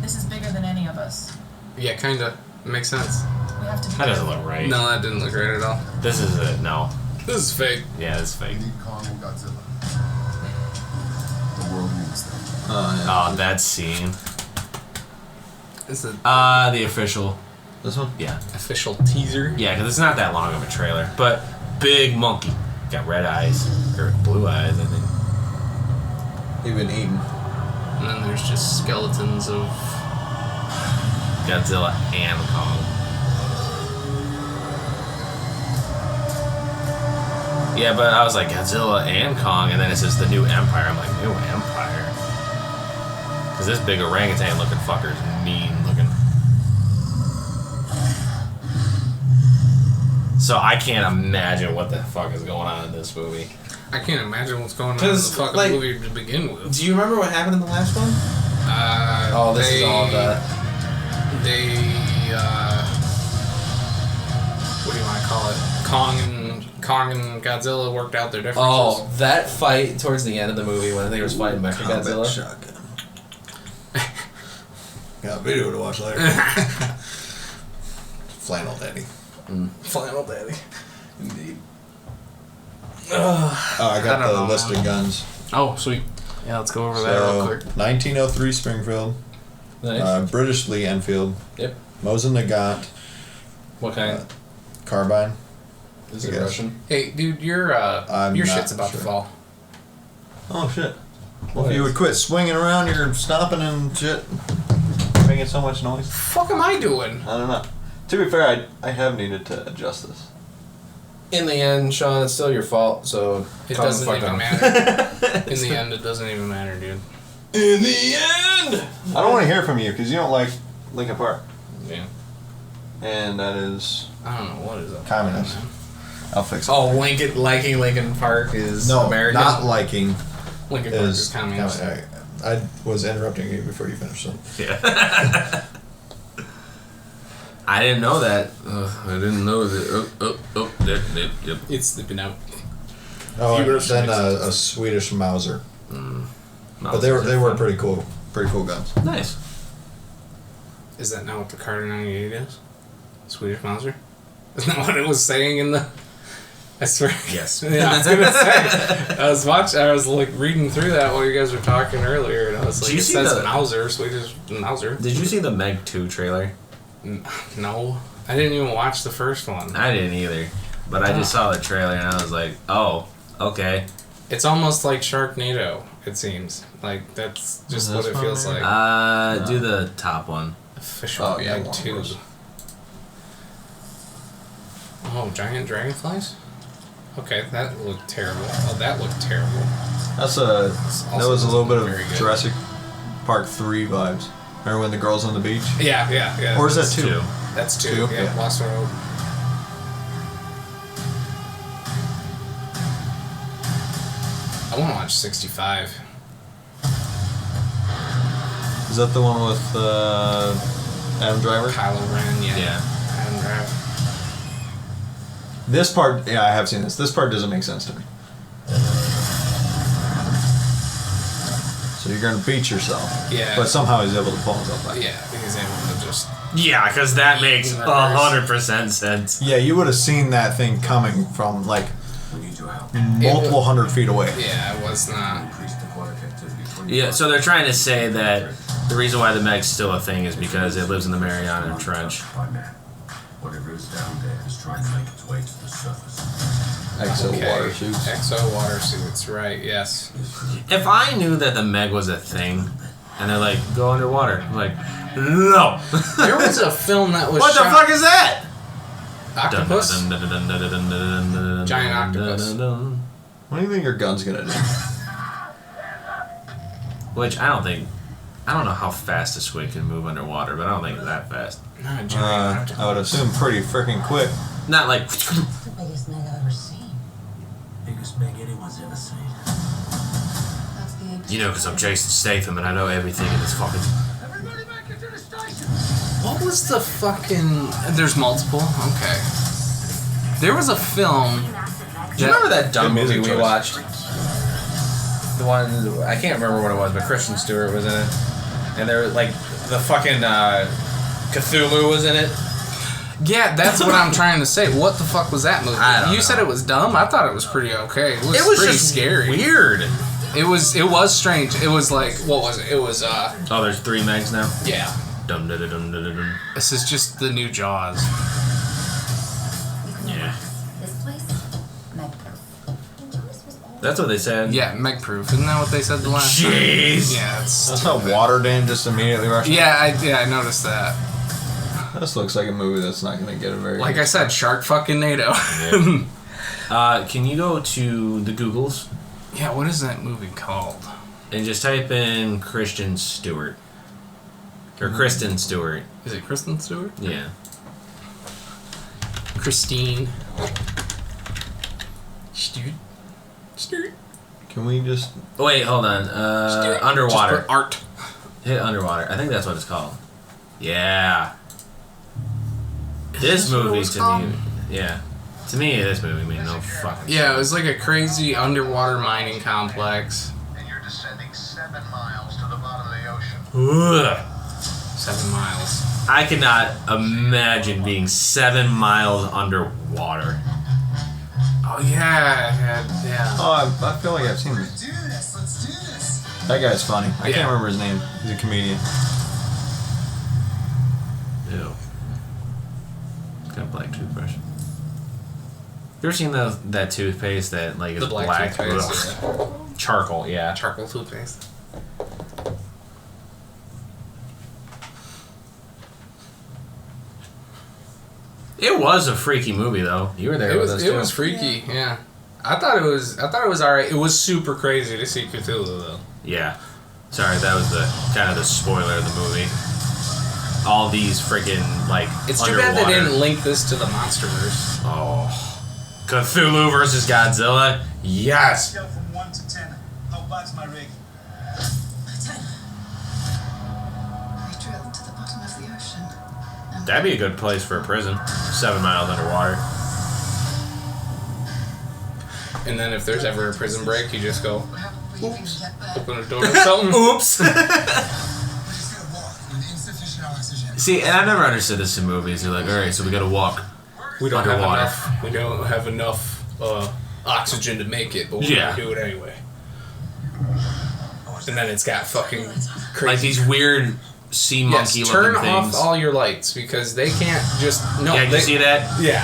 This is bigger than any of us. Yeah, kinda. Makes sense. We have to be That doesn't look right. No, that didn't look right at all. This is it. No. This is fake. Yeah, it's We fake. need Kong and Godzilla. The world needs them. Oh, that scene. It's an The official. This one? Yeah. official teaser. Yeah, because it's not that long of a trailer. But big monkey. Got red eyes. Or blue eyes, I think. You've been eating. And then there's just skeletons of... Godzilla and Kong. Yeah, but I was like, Godzilla and Kong, and then it says the new Empire. I'm like, new Empire? Because this big orangutan looking fucker is mean looking. So I can't imagine what the fuck is going on in this movie. I can't imagine what's going on in the 'Cause, fucking like- movie to begin with. Do you remember what happened in the last one? Oh, this is all of that. They, what do you want to call it? Kong and Godzilla worked out their differences. Oh, that fight towards the end of the movie when they was fighting Mechagodzilla. shotgun. Got a video to watch later. Flannel Daddy. Flannel Daddy. Indeed. Oh, I got I don't the know, list man. of guns. Oh, sweet. Yeah, let's go over that real So, quick. 1903 Springfield, Nice. British Lee Enfield, Yep. Mosin Nagant, What kind? Carbine. Is I it guess. Russian? Hey, dude, your I'm not shit's about to sure. fall. Oh shit. Well, What if you is- would quit swinging around, you're stomping and shit. Making so much noise. Fuck am I doing? I don't know. To be fair, I have needed to adjust this. In the end, Sean, it's still your fault, so It calm the doesn't fuck even down. matter. In the end, it doesn't even matter, dude. In the end! I don't want to hear from you because you don't like Linkin Park. Yeah. And that is... I don't know what is up. Communist. I'll fix it. Oh, liking Lincoln Park is no, American? not liking Lincoln Park is... is communist. I was interrupting you before you finished, so... Yeah. I didn't know that. I didn't know that. Yep. It's slipping out. Oh, You were and then Swedish. a Swedish Mauser. But they were pretty cool guns. Nice. Is that not what the Carter 98 is? Swedish Mauser? Isn't that what it was saying in the... I swear. Yes. Yeah, I was gonna say. I was like reading through that while you guys were talking earlier, and I was like, Did you it see says the- Mauser, Swedish Mauser. Did you see the Meg 2 trailer? No. I didn't even watch the first one. I didn't either. But I just saw the trailer and I was like, oh, okay. It's almost like Sharknado, it seems. Like, that's just what it feels like. Do the top one. Official Oh, yeah, Meg one 2. was. Oh, giant dragonflies? Okay, that looked terrible. Oh, that looked terrible. That was a little bit very of good. Jurassic Park 3 vibes. Remember when the girl's on the beach? Yeah. Or is that 2? That's 2. Two? Yeah, Yeah. Lost Road. I want to watch 65. Is that the one with Adam Driver? Kylo Ren, yeah. Yeah. Adam Driver. This part, yeah, I have seen this. This part doesn't make sense to me. So you're gonna beat yourself. Yeah. But somehow he's able to pull himself back. Yeah, he's able to just... Yeah, because that makes In reverse. 100% sense. Yeah, you would have seen that thing coming from like multiple hundred feet away. Yeah, it was not... Yeah, so they're trying to say that the reason why the Meg's still a thing is because it lives in the Mariana Trench. Whatever is down there is trying to make its way to the surface. Exo Okay. water suits. Exo water suits, right, yes. If I knew that the Meg was a thing, and they're like, go underwater, I'm like, no! There was a film that was What the shot... fuck is that? Octopus? Giant octopus. What do you think your gun's gonna do? Which I don't know how fast a squid can move underwater, but I don't think it's that fast. No, giant octopus. I would assume pretty freaking quick. Not like. That's the biggest Meg I've ever seen. Biggest Meg anyone's ever seen. That's the egg. You know, because I'm Jason Statham and I know everything in this fucking. Everybody back into the station! What was the fucking... There's multiple? Okay. There was a film... Do you remember that dumb Good music movie we choice. watched? The one, I can't remember what it was, but Kristen Stewart was in it. And there was like, the fucking Cthulhu was in it. Yeah, that's what I'm trying to say. What the fuck was that movie? I don't You know. said it was dumb? I thought it was pretty okay. It was pretty just scary. weird. It was strange. It was like, what was it? It was, Oh, there's 3 Megs now? yeah. Dum da da dum da da dum. This is just the new Jaws. Yeah. This place, Megproof. That's what they said. Yeah, Meg Proof. Isn't that what they said the last time? Jeez. Yeah, it's... That's how Water Dan just immediately rushed. Yeah, I noticed that. This looks like a movie that's not gonna get a very. Like I said, shark fucking NATO. Can you go to the Googles Yeah, what is that movie called? and just type in Christian Stewart? Or Kristen Stewart. Is it Kristen Stewart? Yeah. Christine. Stewart. Stewart. Can we just? Oh, wait, hold on. Underwater. Just put art. Hit underwater. I think that's what it's called. Yeah. This this what it movie was to called? me, yeah. To me, this movie made no fucking Yeah, it was like a crazy underwater mining complex. And you're descending 7 miles to the bottom of the ocean. Ugh. 7 miles. I cannot imagine being 7 miles underwater. Oh yeah, yeah. Oh, I feel like I've seen this. Do this, let's do this. That guy's funny. I Yeah. can't remember his name. He's a comedian. Ew. It's got a black toothbrush. You ever seen that toothpaste that like is The black toothpaste, Ugh. yeah. Charcoal, yeah. Charcoal toothpaste. It was a freaky movie though. You were there with us It too. was freaky, yeah. I thought it was alright. It was super crazy to see Cthulhu though. Yeah. Sorry, that was the kind of the spoiler of the movie. All these freaking like It's too bad they underwater- didn't link this to the MonsterVerse. Oh. Cthulhu versus Godzilla? Yes! Scale from 1 to 10. How bad's my rig? 10. We drilled to the bottom of the ocean. And That'd be a good place for a prison. 7 miles underwater. And then if there's ever a prison break, you just go, oops, open a door or something. Oops. We're just gonna walk with insufficient oxygen. See, and I've never understood this in movies. They're like, all right, so we gotta walk. We don't Underwater. have enough. We don't have enough oxygen to make it, but we're Yeah. gonna do it anyway. And then it's got fucking crazy. Like these weird sea monkey yes, looking turn things. off all your lights because they can't just no. Yeah, did they, you see that? Yeah,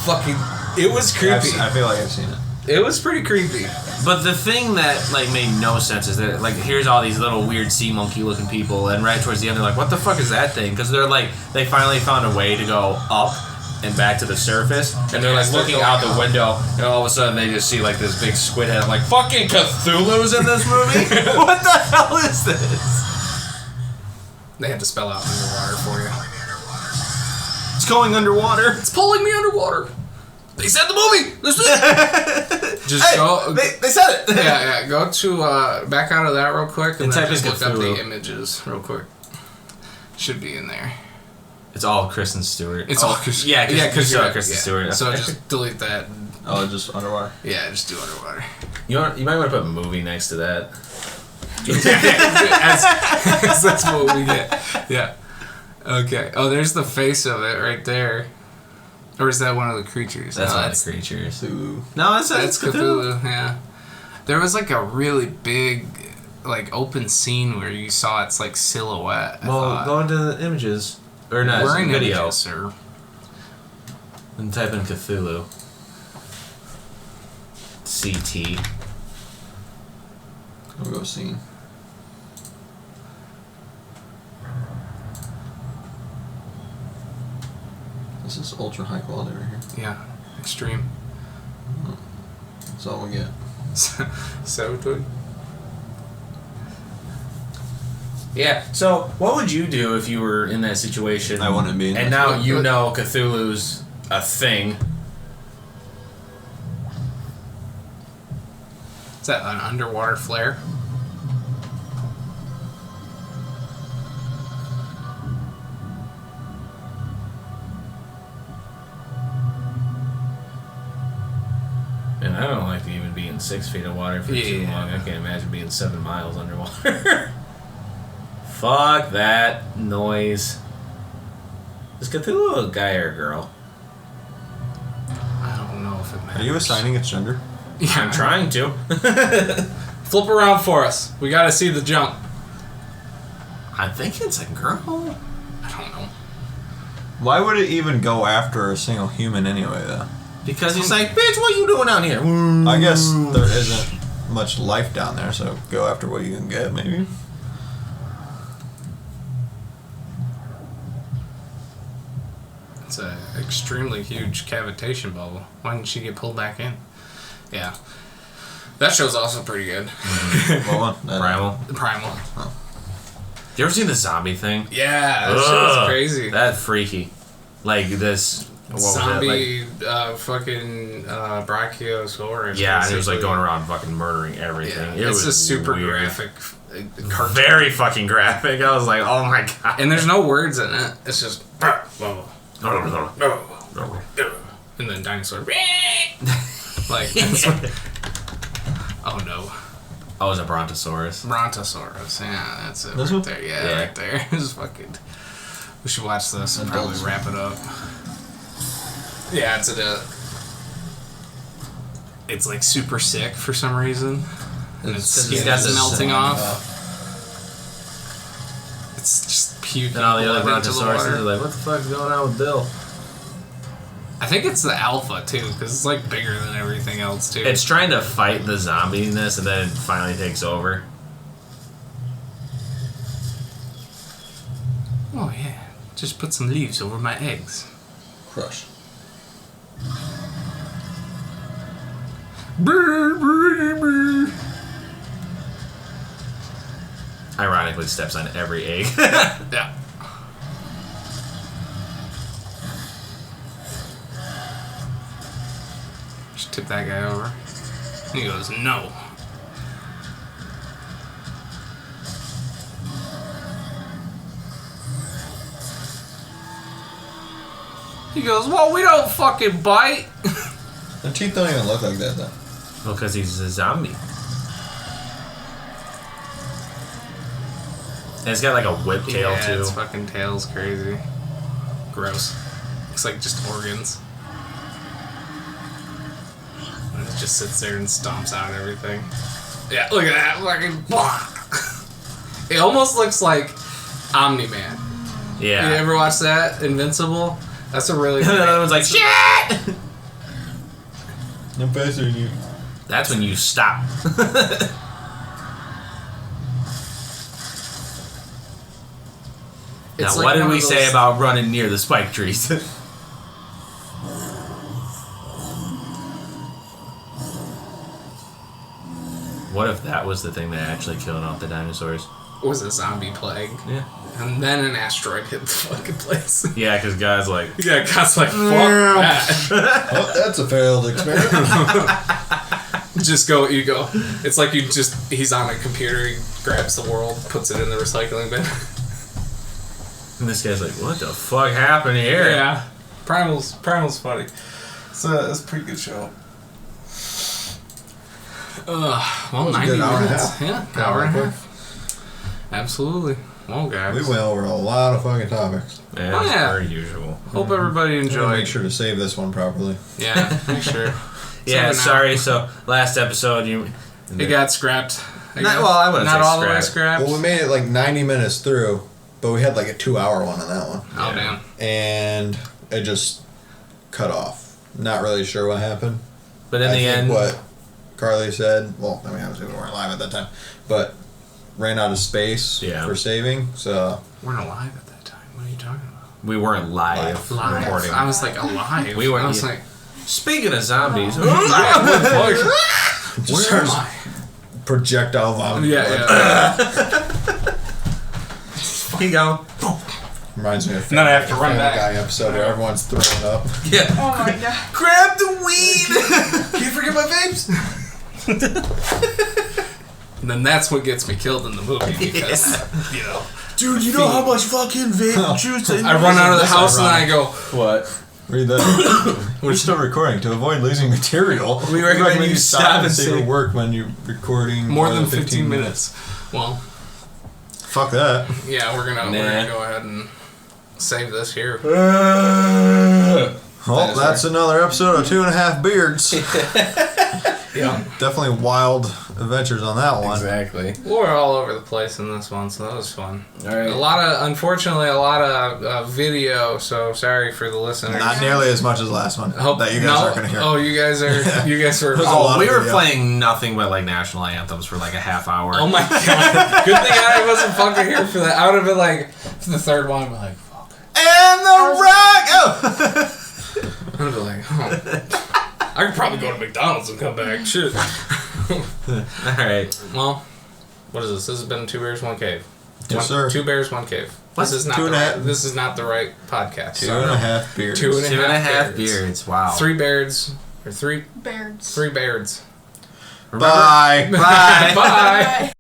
fucking. It was creepy. I feel like I've seen it. It was pretty creepy. But the thing that like made no sense is that like here's all these little weird sea monkey looking people, and right towards the end they're like, what the fuck is that thing? Because they're like they finally found a way to go up and back to the surface, and they're like looking out the window, and all of a sudden they just see like this big squid head. I'm like, fucking Cthulhu's in this movie? What the hell is this? They had to spell out underwater for you. It's going underwater. It's pulling me underwater. They said the movie. This is just Hey, go. they said it. Yeah. Go to back out of that real quick and then type in just look up Cthulhu. the images real quick. Should be in there. It's all Kristen Stewart. It's all Kristen. Yeah, because you're right, Kristen yeah. Stewart. So just delete that. Oh, just underwater. Yeah, just do underwater. You might want to put movie next to that. as that's what we get. Yeah. Okay. Oh, there's the face of it right there. Or is that one of the creatures? That's no, one of the creatures. Cthulhu. No, that's Cthulhu. Yeah. There was like a really big, like open scene where you saw its like silhouette. Well, go into the images or not We're in video images, sir. and type in Cthulhu. CT. We'll go scene. This is ultra high quality right here. Yeah. Extreme. That's all we get. So good. Yeah. So, what would you do if you were in that situation? I wouldn't be in And that now you know Cthulhu's a thing. Is that an underwater flare? And I don't like to even be in 6 feet of water for too Yeah. long. I can't imagine being 7 miles underwater. Fuck that noise. Is Cthulhu a guy or a girl? I don't know if it matters. Are you assigning its gender? Yeah, I'm trying to. Flip around for us. We gotta see the jump. I think it's a girl. I don't know. Why would it even go after a single human anyway, though? Because he's like, bitch, what you doing out here? I guess there isn't much life down there, so go after what you can get, maybe. It's an extremely huge cavitation bubble. Why didn't she get pulled back in? Yeah. That show's also pretty good. Well, Primal. Primal. You ever seen the zombie thing? Yeah, that show's crazy. That's freaky. Like this. What was that, Zombie, fucking Brachiosaurus. yeah, and it was like basically. going around fucking murdering everything. Yeah, It it's was a super weird. graphic cartoon. Very fucking graphic. I was like, oh my god. And there's no words in it. It's just. And then dinosaur. Like. That's what, oh no. Oh, it was a brontosaurus. Brontosaurus. Yeah, that's it. This right one? there. Yeah, Yeah. right there. It's fucking. We should watch this and probably wrap it up. Yeah, it's like super sick for some reason. And its skin got is this melting thing, off. It's just puking And all the other blood into the brontosauruses water. are like, what the fuck's going on with Bill? I think it's the alpha too, because it's like bigger than everything else too. It's trying to fight the zombiness and then it finally takes over. Oh yeah, just put some leaves over my eggs. Crush. Ironically, steps on every egg. Yeah. Just tip that guy over. He goes, no. He goes, well, we don't fucking bite. Their teeth don't even look like that, though. Well, because he's a zombie. And it's got like a whip tail, yeah, too. its fucking tail's crazy. Gross. Looks like just organs. And it just sits there and stomps out everything. Yeah, look at that. Fucking. It almost looks like Omni-Man. Yeah. You ever watch that? Invincible? That's a really And the other one's like, shit! No faster than you. That's when you stop. Now, It's what like did one we of say those- about running near the spike trees? What if that was the thing that actually killed off the dinosaurs? was a zombie plague. Yeah. And then an asteroid hit the fucking place. Yeah, because guys like... Yeah, God's like, fuck that. Oh, that's a failed experiment. Just go, you go. It's like he's on a computer, he grabs the world, puts it in the recycling bin. And this guy's like, what the fuck happened here? Yeah. Primal's funny. It's a pretty good show. Well, was a 90 good hour and a minutes. half. Yeah, hour and a half. Absolutely. Well, guys. We went over a lot of fucking topics. Yeah, Oh, yeah. per usual. Hope everybody Make enjoyed. sure to save this one properly. Yeah, make sure. Yeah, So sorry. So last episode, It got scrapped. Well, I wouldn't Not say all the way scrapped. scrapped. Well, we made it like 90 minutes through, but we had like a 2-hour one on that one. Oh, damn. And it just cut off. Not really sure what happened. But in I the think end, what Carly said, well, I mean, obviously we weren't live at that time, but ran out of space for saving, so. We weren't alive at that time. What are you talking about? we weren't live recording. I was like, alive. We weren't. I was like, Speaking of zombies, where am I? Projectile vomit. Yeah. he go. Reminds me of And then I have to run Family back. Guy episode where everyone's throwing up. Yeah. Oh my god. Grab the weed. Can't forget my vapes. And then that's what gets me killed in the movie because, you know. Dude, you know how much fucking vape juice I run out of the house and I go, What? Read that. We're still recording. To avoid losing material, We recommend you stop and save say- at work when you're recording more than 15 minutes. Well, Fuck that. yeah, we're gonna go ahead and save this here. Well, that's another episode of 2.5 Beards. Yeah. Definitely wild adventures on that one. Exactly. We're all over the place in this one, so that was fun. All right. Unfortunately, a lot of video, so sorry for the listeners. Not nearly as much as last one that you guys aren't going to hear. Oh, you guys were. There's a Oh, lot we of were video. playing nothing but like national anthems for like a half hour. Oh my god! Good thing I wasn't fucking here for that. I would have been like, for the third one, I'd be like, fuck. And the rock! Oh! I would be like, I could probably go to McDonald's and come back. Shit. Alright. Well, what is this? This has been 2 Bears, 1 Cave. Yes, sir. 2 Bears, 1 Cave. This is not Two the and a right. half- This is not the right podcast. 2.5 Beards. 2.5 beards. Wow. 3 beards or 3 Beards. 3 beards. Bye. Bye. Bye.